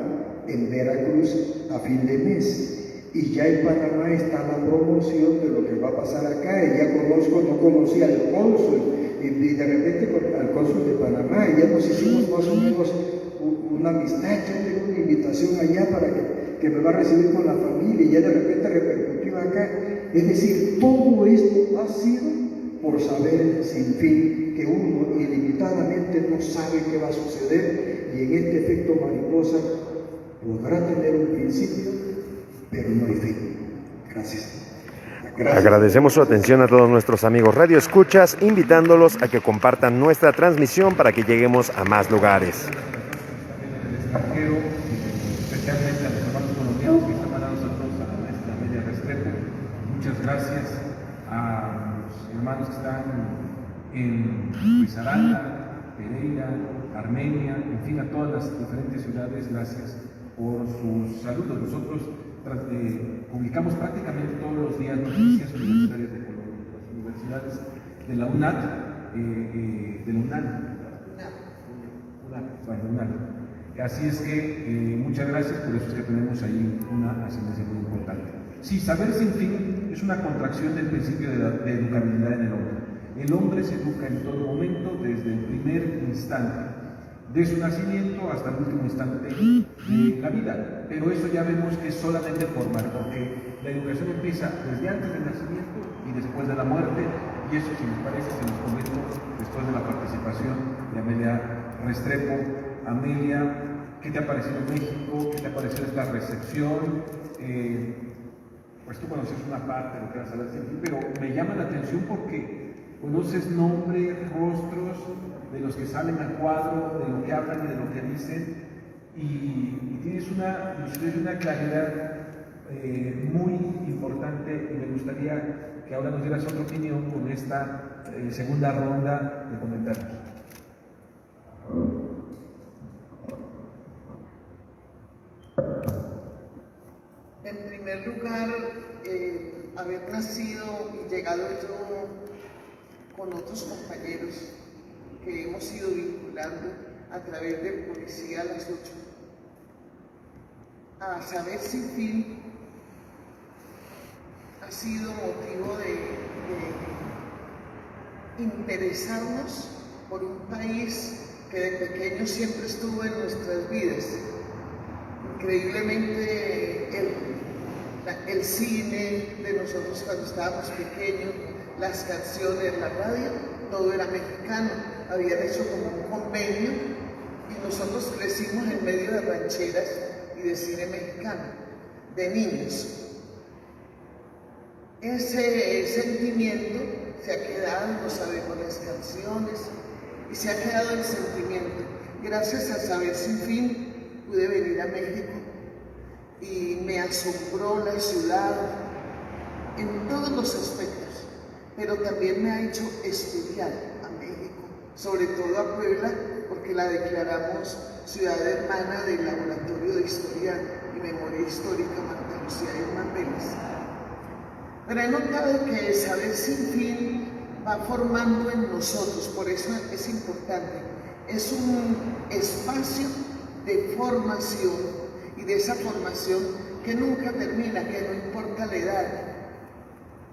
en Veracruz a fin de mes. Y ya en Panamá está la promoción de lo que va a pasar acá, y ya no conocía al cónsul, y de repente al cónsul de Panamá, y ya nos hicimos más o menos una amistad. Yo tengo una invitación allá para que me va a recibir con la familia, y ya de repente repercutió acá. Es decir, todo esto ha sido por saber sin fin, que uno ilimitadamente no sabe qué va a suceder, y en este efecto mariposa podrá tener un principio, pero no hay fin. Gracias. Agradecemos su atención a todos nuestros amigos Radio Escuchas, invitándolos a que compartan nuestra transmisión para que lleguemos a más lugares. Extranjero, especialmente a los hermanos colombianos que están a nosotros, a la maestra Amelia Restrepo. Muchas gracias a los hermanos que están en Risaralda, Pereira, Armenia, en fin, a todas las diferentes ciudades. Gracias por sus saludos. Nosotros publicamos prácticamente todos los días noticias universitarias de Colombia, las universidades de la UNAD, de la UNAD. Así es que muchas gracias, por eso es que tenemos ahí una asignación muy importante. Sí, Saber Sin Fin es una contracción del principio de educabilidad en el hombre. El hombre se educa en todo momento, desde el primer instante, de su nacimiento hasta el último instante de la vida. Pero eso ya vemos que es solamente formal, porque la educación empieza desde antes del nacimiento y después de la muerte, y eso, si les parece, se los comento después de la participación de Amelia Restrepo. Amelia, ¿qué te ha parecido México? ¿Qué te ha parecido esta recepción? parte de lo que era Saber Sin Fin, pero me llama la atención porque conoces nombres, rostros de los que salen a cuadro, de lo que hablan y de lo que dicen, y tienes una claridad muy importante, y me gustaría que ahora nos dieras otra opinión con esta segunda ronda de comentarios. En primer lugar, haber nacido y llegado yo con otros compañeros que hemos ido vinculando a través de Policía a las 8, a Saber Sin Fin, ha sido motivo de interesarnos por un país que de pequeño siempre estuvo en nuestras vidas. Increíblemente el cine de nosotros cuando estábamos pequeños, las canciones, la radio, todo era mexicano. Habían hecho como un convenio y nosotros crecimos en medio de rancheras y de cine mexicano, de niños. Ese sentimiento se ha quedado, no sabemos las canciones, y se ha quedado el sentimiento. Gracias a Saber Sin Fin pude venir a México y me asombró la ciudad en todos los aspectos, pero también me ha hecho estudiar a México, sobre todo a Puebla, porque la declaramos ciudad hermana del Laboratorio de Historia y Memoria Histórica Marta Lucía Herman Vélez. Pero he notado que Saber Sin Fin va formando en nosotros, por eso es importante. Es un espacio de formación, y de esa formación que nunca termina, que no importa la edad,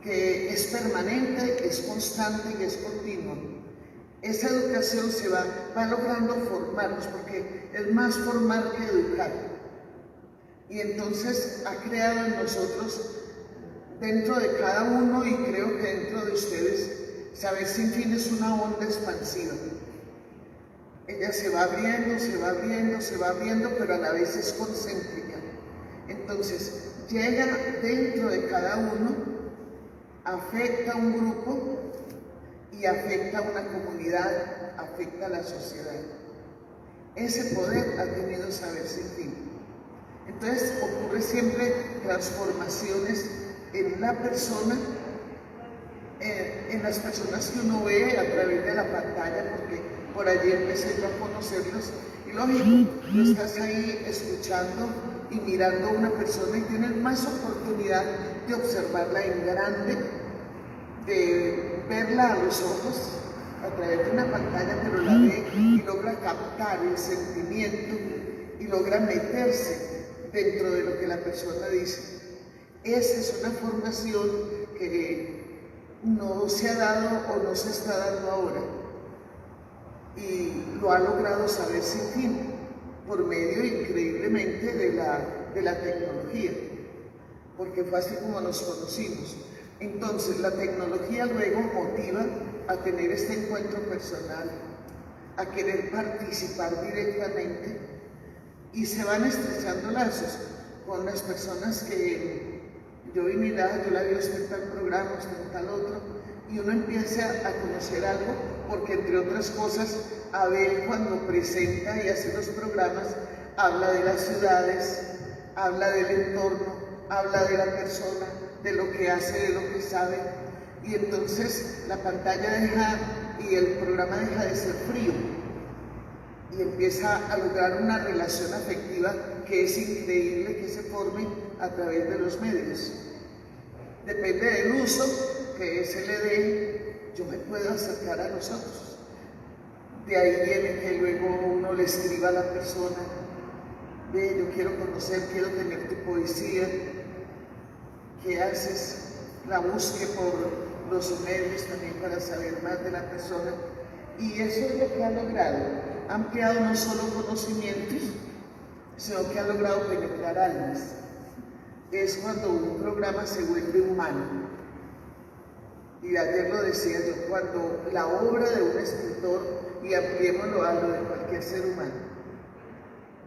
que es permanente, es constante y es continua. Esa educación se va logrando formarnos, porque es más formar que educar. Y entonces ha creado en nosotros, dentro de cada uno, y creo que dentro de ustedes, Saber Sin Fin es una onda expansiva. Ella se va abriendo, se va abriendo, se va abriendo, pero a la vez es concéntrica. Entonces, llega dentro de cada uno, afecta a un grupo y afecta a una comunidad, afecta a la sociedad. Ese poder ha tenido Saber Sin Fin. Entonces, ocurre siempre transformaciones en la persona, en las personas que uno ve a través de la pantalla, porque por allí empecé yo a conocerlos, y lógico, tú estás ahí escuchando y mirando a una persona y tienes más oportunidad de observarla en grande, de verla a los ojos a través de una pantalla, pero la ve y logra captar el sentimiento y logra meterse dentro de lo que la persona dice. Esa es una formación que no se ha dado o no se está dando ahora, y lo ha logrado Saber Sin Fin por medio increíblemente de la tecnología, porque fue así como nos conocimos. Entonces la tecnología luego motiva a tener este encuentro personal, a querer participar directamente, y se van estrechando lazos con las personas que yo vi, mira, yo la vi usted en tal programa, usted en tal otro, y uno empieza a conocer algo, porque entre otras cosas, Abel cuando presenta y hace los programas, habla de las ciudades, habla del entorno, habla de la persona, de lo que hace, de lo que sabe, y entonces la pantalla deja y el programa deja de ser frío, y empieza a lograr una relación afectiva que es increíble que se forme a través de los medios. Depende del uso que se le dé, yo me puedo acercar a los otros. De ahí viene que luego uno le escriba a la persona, ve, yo quiero conocer, quiero tener tu poesía, ¿qué haces? La busque por los medios también para saber más de la persona. Y eso es lo que ha logrado. Ha ampliado no solo conocimientos, sino que ha logrado penetrar almas. Es cuando un programa se vuelve humano. Y ayer lo decía yo, cuando la obra de un escritor, y ampliémoslo a lo de cualquier ser humano,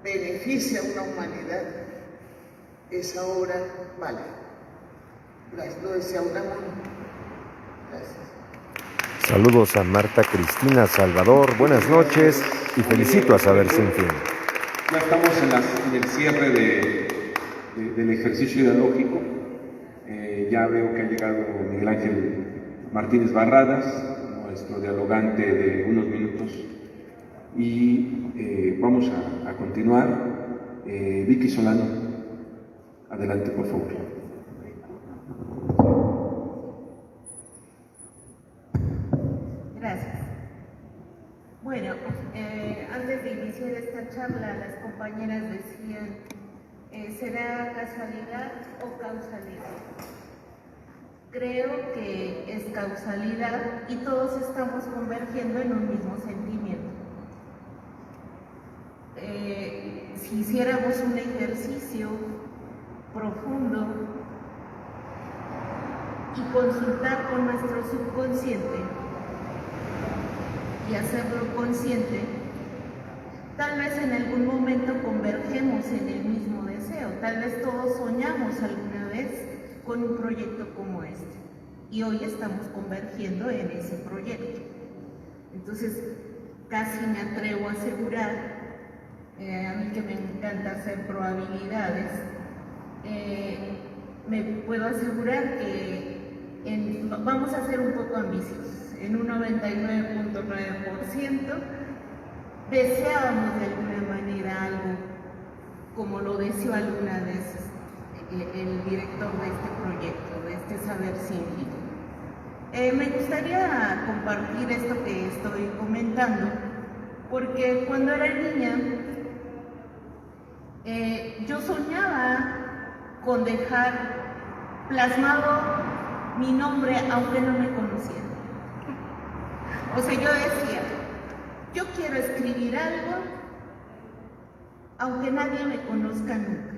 beneficia a una humanidad, esa obra vale. Gracias, lo decía una mujer. Gracias. Saludos a Marta Cristina Salvador, buenas noches y felicito a Saber Sin Fin. Ya estamos en el cierre del ejercicio ideológico. Ya veo que ha llegado Miguel Ángel Martínez Barradas, nuestro dialogante de unos minutos, y vamos a continuar. Vicky Solano, adelante por favor. Gracias. Bueno, antes de iniciar esta charla, las compañeras decían, ¿será casualidad o causalidad? Creo que es causalidad y todos estamos convergiendo en un mismo sentimiento. Si hiciéramos un ejercicio profundo y consultar con nuestro subconsciente y hacerlo consciente, tal vez en algún momento convergemos en el mismo deseo, tal vez todos soñamos alguna vez con un proyecto como este y hoy estamos convergiendo en ese proyecto. Entonces casi me atrevo a asegurar, a mí que me encanta hacer probabilidades, me puedo asegurar que vamos a ser un poco ambiciosos, en un 99.9% deseábamos de alguna manera algo como lo deseó alguna vez el director de este proyecto, de este Saber Sin Fin. Me gustaría compartir esto que estoy comentando, porque cuando era niña yo soñaba con dejar plasmado mi nombre aunque no me conocieran. O sea, yo decía, yo quiero escribir algo aunque nadie me conozca nunca.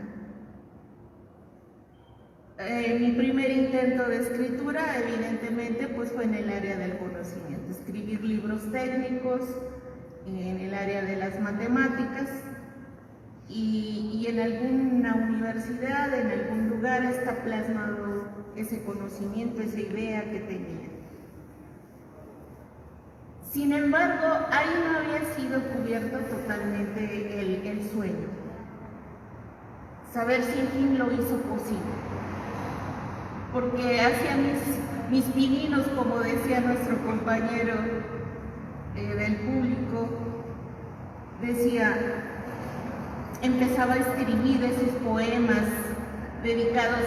Mi primer intento de escritura, evidentemente, pues fue en el área del conocimiento, escribir libros técnicos, en el área de las matemáticas, y en alguna universidad, en algún lugar está plasmado ese conocimiento, esa idea que tenía. Sin embargo, ahí no había sido cubierto totalmente el sueño. Saber Sin Fin lo hizo posible, porque hacía mis pininos, como decía nuestro compañero del público, decía, empezaba a escribir esos poemas dedicados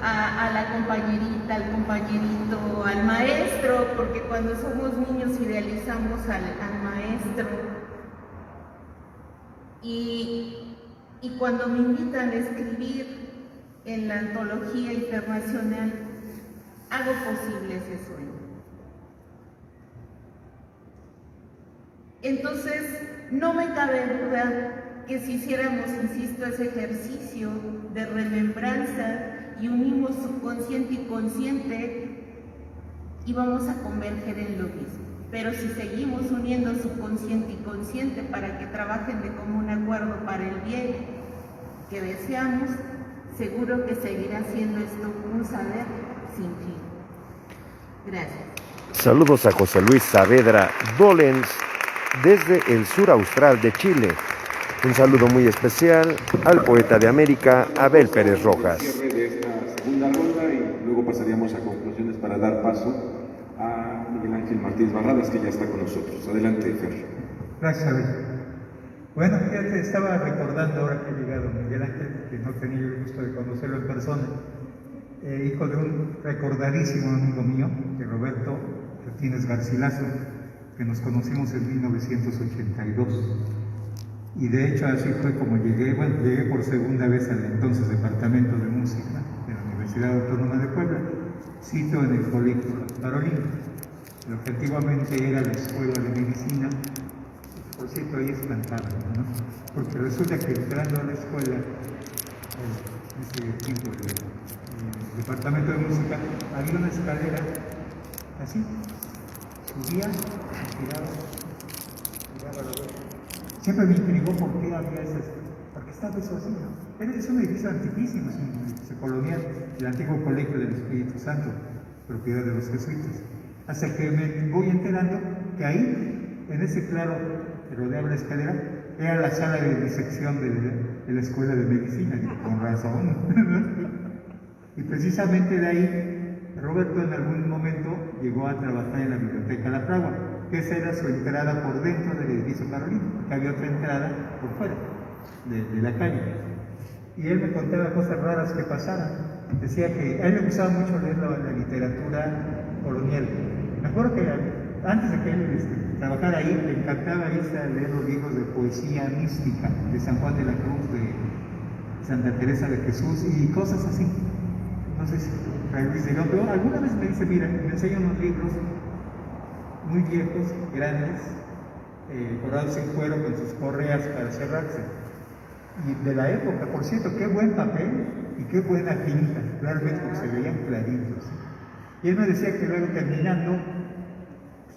a la compañerita, al compañerito, al maestro, porque cuando somos niños idealizamos al maestro. Y cuando me invitan a escribir en la antología internacional, hago posible ese sueño. Entonces, no me cabe duda que si hiciéramos, insisto, ese ejercicio de remembranza y unimos subconsciente y consciente, íbamos a converger en lo mismo. Pero si seguimos uniendo subconsciente y consciente para que trabajen de común acuerdo para el bien que deseamos, seguro que seguirá siendo esto un saber sin fin. Gracias. Saludos a José Luis Saavedra Dolens desde el sur austral de Chile. Un saludo muy especial al poeta de América, Abel Pérez Rojas. Cierre de esta segunda ronda y luego pasaríamos a conclusiones para dar paso a Miguel Ángel Martínez Barradas, que ya está con nosotros. Adelante, Fer. Gracias, Abel. Bueno, fíjate, estaba recordando ahora que ha llegado Miguel Ángel, que no tenía el gusto de conocerlo en persona, hijo de un recordadísimo amigo mío, de Roberto Martínez Garcilaso, que nos conocimos en 1982. Y de hecho así fue como llegué por segunda vez al entonces Departamento de Música de la Universidad Autónoma de Puebla, sitio en el Colegio Carolina, lo que antiguamente era la Escuela de Medicina. Por cierto, ahí es cantable, ¿no? Porque resulta que entrando a la escuela, en ese tiempo del Departamento de Música, había una escalera así, subía, tiraba la vuelta. Siempre me intrigó por qué había esas, porque estaba eso así, ¿no? Es un edificio antiquísimo, es un edificio colonial, el antiguo Colegio del Espíritu Santo, propiedad de los jesuitas. Hasta que me voy enterando que ahí, en ese claro que rodeaba la escalera, era la sala de disección de la Escuela de Medicina, y con razón. Y precisamente de ahí, Roberto en algún momento llegó a trabajar en la Biblioteca La Fragua, que esa era su entrada por dentro del edificio Carolino, porque había otra entrada por fuera, de la calle. Y él me contaba cosas raras que pasaban. Decía que a él le gustaba mucho leer la literatura colonial. Me acuerdo que antes de que él trabajara ahí, le encantaba irse a leer los libros de poesía mística de San Juan de la Cruz, de Santa Teresa de Jesús y cosas así. No sé si Fray Luis de León, pero alguna vez me dice, mira, me enseña unos libros muy viejos, grandes, forrados en cuero con sus correas para cerrarse. Y de la época, por cierto, qué buen papel y qué buena tinta, realmente porque se veían claritos. Y él me decía que luego terminando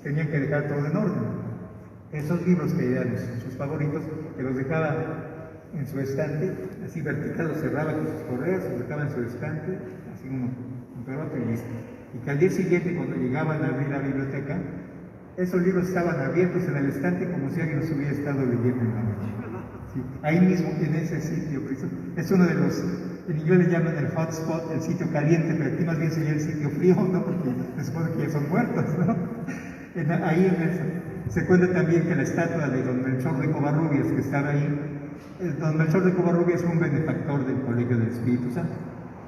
tenían que dejar todo en orden. Esos libros que eran sus favoritos, que los dejaba en su estante, así vertical, los cerraba con sus correas, los dejaba en su estante, así uno junto al otro y listo. Y que al día siguiente, cuando llegaban a abrir la biblioteca, esos libros estaban abiertos en el estante como si alguien los hubiera estado leyendo en la noche. Sí, ahí mismo, en ese sitio, es uno de los, en inglés le llaman el hotspot, el sitio caliente, pero aquí más bien sería el sitio frío, ¿no? Porque se supone que ya son muertos, ¿no? Ahí en eso. Se cuenta también que la estatua de don Melchor de Covarrubias, que estaba ahí, don Melchor de Covarrubias fue un benefactor del Colegio del Espíritu Santo.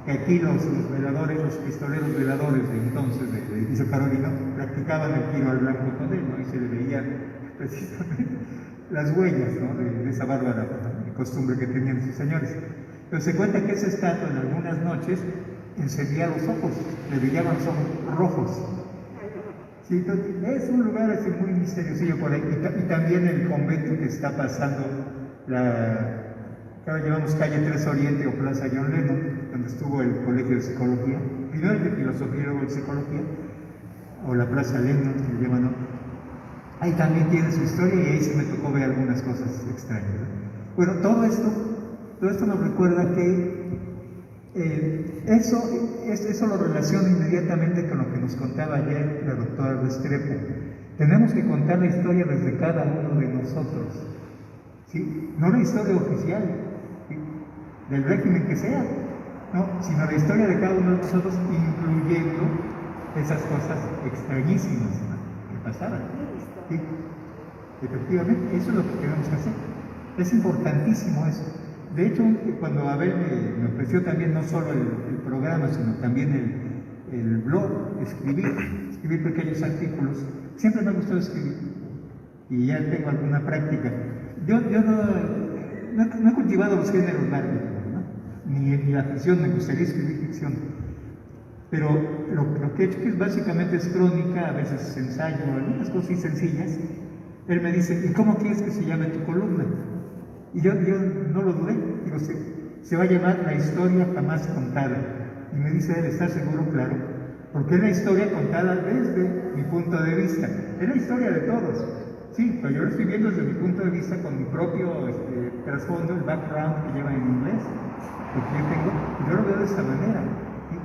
Que aquí los veladores, los pistoleros veladores de entonces, del edificio Carolino, practicaban el tiro al blanco con él, ¿no? Y se le veían precisamente las huellas, ¿no? de esa bárbara costumbre que tenían sus señores. Pero se cuenta que esa estatua en algunas noches encendía los ojos, le brillaban los ojos rojos. Sí, entonces, es un lugar así muy misteriosillo por ahí. Y también el convento que está pasando, ahora llamamos calle 3 Oriente o Plaza John Lennon, donde estuvo el Colegio de Psicología, primero el de Filosofía y luego el de Psicología, o la Plaza Lennon, que le llaman, ¿no? Ahí también tiene su historia y ahí sí me tocó ver algunas cosas extrañas, ¿no? Bueno, todo esto nos recuerda que eso lo relaciona inmediatamente con lo que nos contaba ayer la doctora Restrepo. Tenemos que contar la historia desde cada uno de nosotros, ¿sí? No la historia oficial, ¿sí? Del régimen que sea, ¿no? Sino la historia de cada uno de nosotros, incluyendo esas cosas extrañísimas, ¿no? que pasaban. ¿Sí? Efectivamente, eso es lo que tenemos que hacer. Es importantísimo eso. De hecho, cuando Abel me ofreció también no solo el programa, sino también el blog, escribir pequeños artículos, siempre me ha gustado escribir y ya tengo alguna práctica. Yo no he cultivado los géneros largos, ¿no? ni la ficción, me gustaría escribir ficción. Pero lo que he hecho que básicamente es crónica, a veces ensayo, algunas cosas sencillas. Él me dice, ¿y cómo quieres que se llame tu columna? Y yo no lo dudé, digo, se va a llamar La Historia Jamás Contada. Y me dice él, ¿estás seguro? Claro, porque es la historia contada desde mi punto de vista, es la historia de todos, sí, pero yo lo estoy viendo desde mi punto de vista con mi propio trasfondo, el background que lleva en inglés, lo que yo tengo, y yo lo veo de esta manera, ¿sí?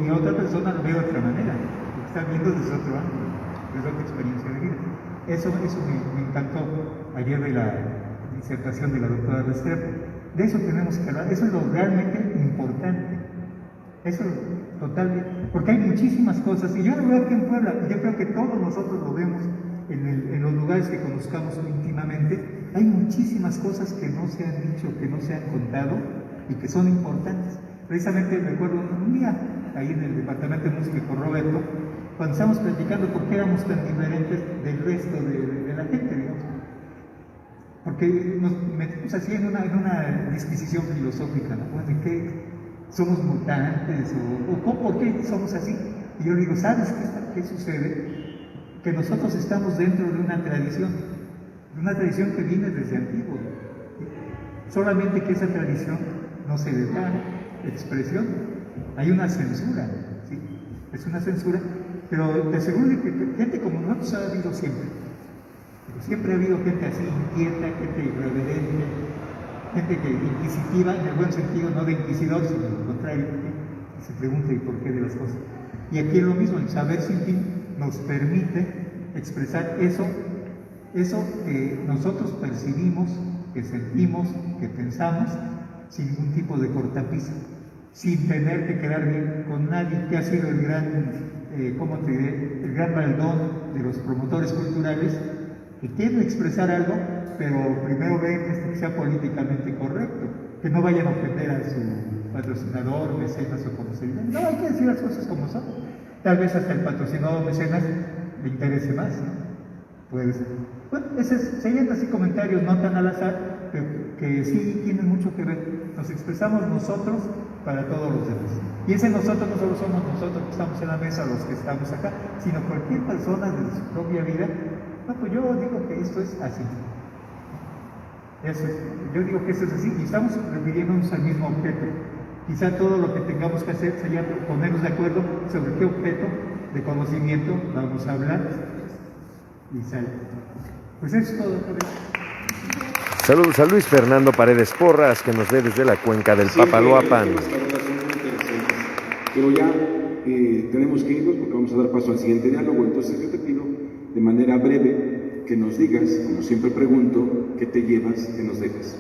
Y otra persona lo ve de otra manera, lo está viendo desde otro ángulo, desde otra experiencia de vida. Eso me encantó ayer de la disertación de la doctora Restrepo. De eso tenemos que hablar, eso es lo realmente importante. Eso es totalmente, porque hay muchísimas cosas, y yo lo veo aquí en Puebla, y yo creo que todos nosotros lo vemos en los lugares que conozcamos íntimamente, hay muchísimas cosas que no se han dicho, que no se han contado, y que son importantes. Precisamente recuerdo un día, ahí en el departamento de música con Roberto, cuando estábamos platicando por qué éramos tan diferentes del resto de la gente, digamos. Porque nos metimos así en una disquisición filosófica, ¿no? ¿De qué somos mutantes? ¿O por qué somos así? Y yo digo, ¿sabes qué sucede? Que nosotros estamos dentro de una tradición que viene desde antiguo. Solamente que esa tradición no se le da expresión. Hay una censura, ¿sí? Es una censura, pero te aseguro que gente como nosotros ha habido siempre. Siempre ha habido gente así, inquieta, gente irreverente, gente inquisitiva, en el buen sentido, no de inquisidor, sino al contrario, pregunta y por qué de las cosas. Y aquí es lo mismo, el saber sin fin nos permite expresar eso que nosotros percibimos, que sentimos, que pensamos, sin ningún tipo de cortapisa, sin tener que quedar bien con nadie, que ha sido el gran, ¿cómo te diré?, el gran baldón de los promotores culturales, que quieren expresar algo, pero primero ven que sea políticamente correcto, que no vayan a ofender a su patrocinador, mecenas o como se diga. No, hay que decir las cosas como son. Tal vez hasta el patrocinador mecenas le interese más, ¿no? Puede ser. Bueno, serían así comentarios no tan al azar, pero que sí tienen mucho que ver. Nos expresamos nosotros para todos los demás. Y ese nosotros no solo somos nosotros que estamos en la mesa, los que estamos acá, sino cualquier persona desde su propia vida. No, pues yo digo que esto es así. Yo digo que esto es así y estamos refiriéndonos al mismo objeto. Quizá todo lo que tengamos que hacer sería ponernos de acuerdo sobre qué objeto de conocimiento vamos a hablar y sale. Pues eso es todo. Saludos a Luis Fernando Paredes Porras, que nos ve desde la cuenca del Papaloapan. Pero ya tenemos que irnos porque vamos a dar paso al siguiente diálogo. Entonces yo te pido de manera breve que nos digas, como siempre pregunto, qué te llevas, qué nos dejas.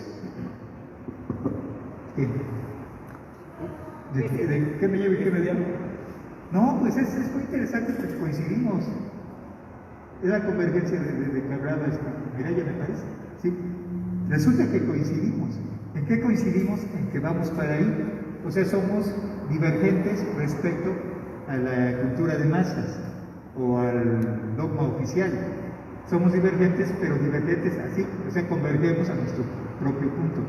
¿De qué me llevo y qué me dejo? No, pues es muy interesante porque coincidimos. Es la convergencia de que hablaba Mireya, me parece. ¿Sí? Resulta que coincidimos. ¿En qué coincidimos? En que vamos para ahí. O sea, somos divergentes respecto a la cultura de masas o al dogma oficial. Somos divergentes, pero divergentes así. O sea, convergemos a nuestro propio punto.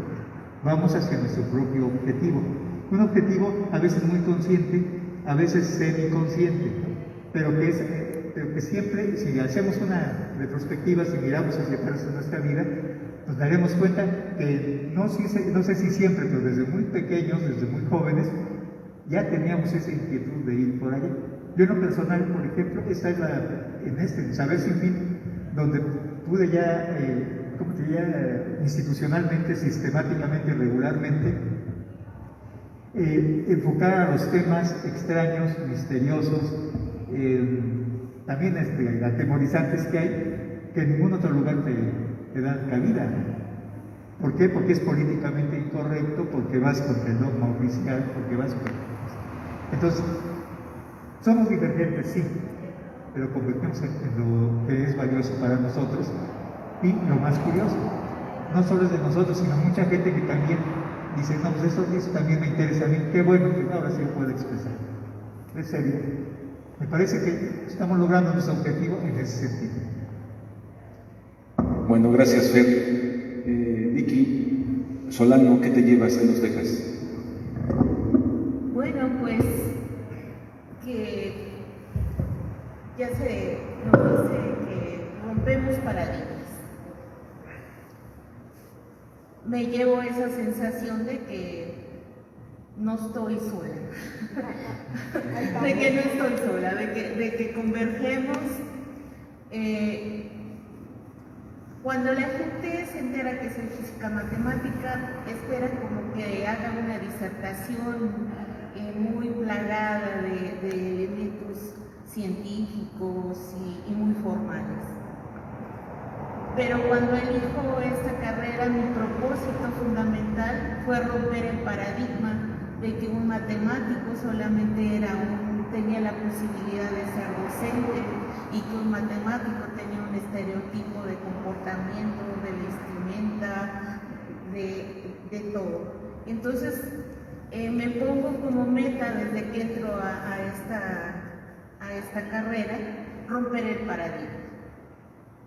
Vamos hacia nuestro propio objetivo. Un objetivo a veces muy consciente, a veces semiconsciente, ¿no? pero que siempre, si hacemos una retrospectiva, si miramos hacia atrás en nuestra vida, nos daremos cuenta que no sé si siempre, pero desde muy pequeños, desde muy jóvenes, ya teníamos esa inquietud de ir por allá. Yo en lo personal, por ejemplo, esta es en Saber Sin Fin, donde pude ya, institucionalmente, sistemáticamente, regularmente, enfocar a los temas extraños, misteriosos, también atemorizantes que hay, que en ningún otro lugar te dan cabida. ¿Por qué? Porque es políticamente incorrecto, porque vas contra el dogma oficial, porque vas contra... Entonces, somos divergentes, sí, pero convertimos en lo que es valioso para nosotros. Y lo más curioso, no solo es de nosotros, sino mucha gente que también dice, no, pues eso también me interesa a mí, qué bueno que ahora sí lo puedo expresar. Es serio. Me parece que estamos logrando nuestro objetivo en ese sentido. Bueno, gracias, Fer. Vicky Solano, ¿qué te llevas, qué nos dejas? Bueno, pues que ya se nos dice que rompemos paradigmas. Me llevo esa sensación de que no estoy sola, de que no estoy sola, de que convergemos. Cuando la gente se entera que soy física matemática, espera como que haga una disertación muy plagada de elementos científicos y muy formales. Pero cuando elijo esta carrera, mi propósito fundamental fue romper el paradigma de que un matemático solamente tenía la posibilidad de ser docente y que un matemático tenía un estereotipo de comportamiento, de vestimenta, de todo. Entonces, me pongo como meta desde que entro a esta carrera, romper el paradigma.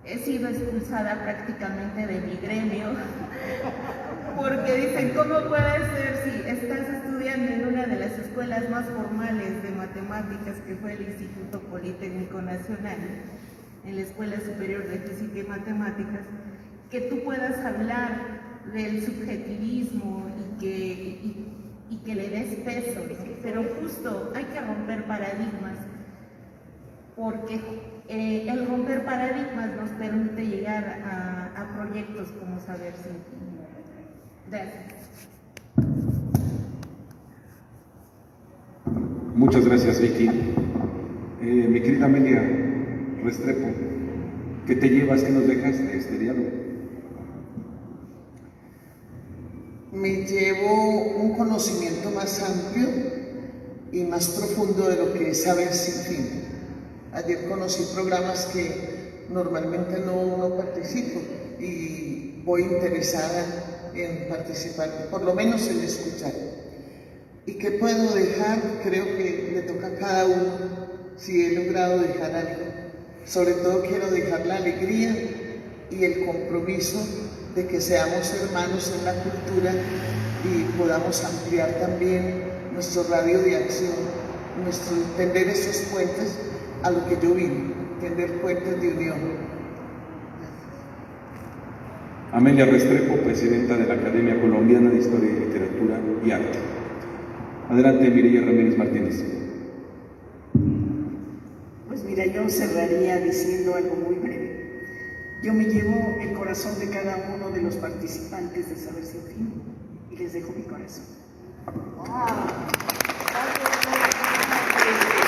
He sido expulsada prácticamente de mi gremio, porque dicen, ¿cómo puede ser si estás estudiando en una de las escuelas más formales de matemáticas, que fue el Instituto Politécnico Nacional, en la Escuela Superior de Física y Matemáticas, que tú puedas hablar del subjetivismo y que le des peso, ¿no? Pero justo hay que romper paradigmas, porque el romper paradigmas nos permite llegar a proyectos como Saber Sin Fin. Gracias. Muchas gracias, Vicky. Mi querida Amelia Restrepo, ¿qué te llevas, qué nos dejas de este diálogo? Me llevo un conocimiento más amplio y más profundo de lo que es Saber Sin Fin. Ayer conocí programas que normalmente no participo y voy interesada en participar, por lo menos en escuchar. ¿Y qué puedo dejar? Creo que le toca a cada uno, si he logrado dejar algo. Sobre todo quiero dejar la alegría y el compromiso de que seamos hermanos en la cultura y podamos ampliar también nuestro radio de acción, nuestro tender esos puentes a lo que yo vine, tender puentes de unión. Amelia Restrepo, presidenta de la Academia Colombiana de Historia y Literatura y Arte. Adelante, Mireya Ramírez Martínez. Pues mira, yo cerraría diciendo algo muy breve. Yo me llevo el corazón de cada uno de los participantes de Saber Sin Fin y les dejo mi corazón.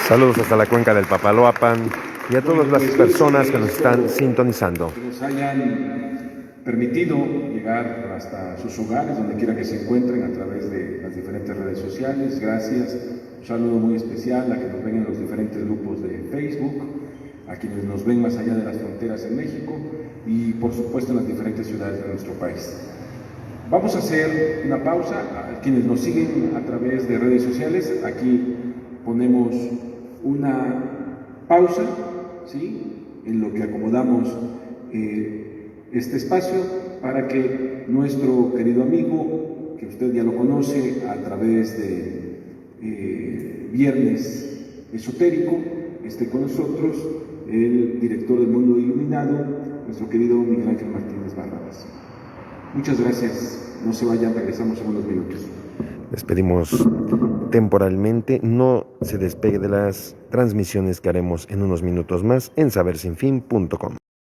Saludos hasta la cuenca del Papaloapan y a todas las personas que nos están sintonizando. Que nos hayan permitido llegar hasta sus hogares, donde quiera que se encuentren, a través de las diferentes redes sociales. Gracias. Un saludo muy especial a que nos ven en los diferentes grupos de Facebook, a quienes nos ven más allá de las fronteras en México y, por supuesto, en las diferentes ciudades de nuestro país. Vamos a hacer una pausa. A quienes nos siguen a través de redes sociales, aquí ponemos una pausa, ¿sí?, en lo que acomodamos este espacio para que nuestro querido amigo, que usted ya lo conoce a través de Viernes Esotérico, esté con nosotros, el director del Mundo Iluminado, nuestro querido Miguel Ángel Martínez Barrabás. Muchas gracias, no se vayan, regresamos en unos minutos. Despedimos temporalmente, no se despegue de las transmisiones que haremos en unos minutos más en sabersinfin.com.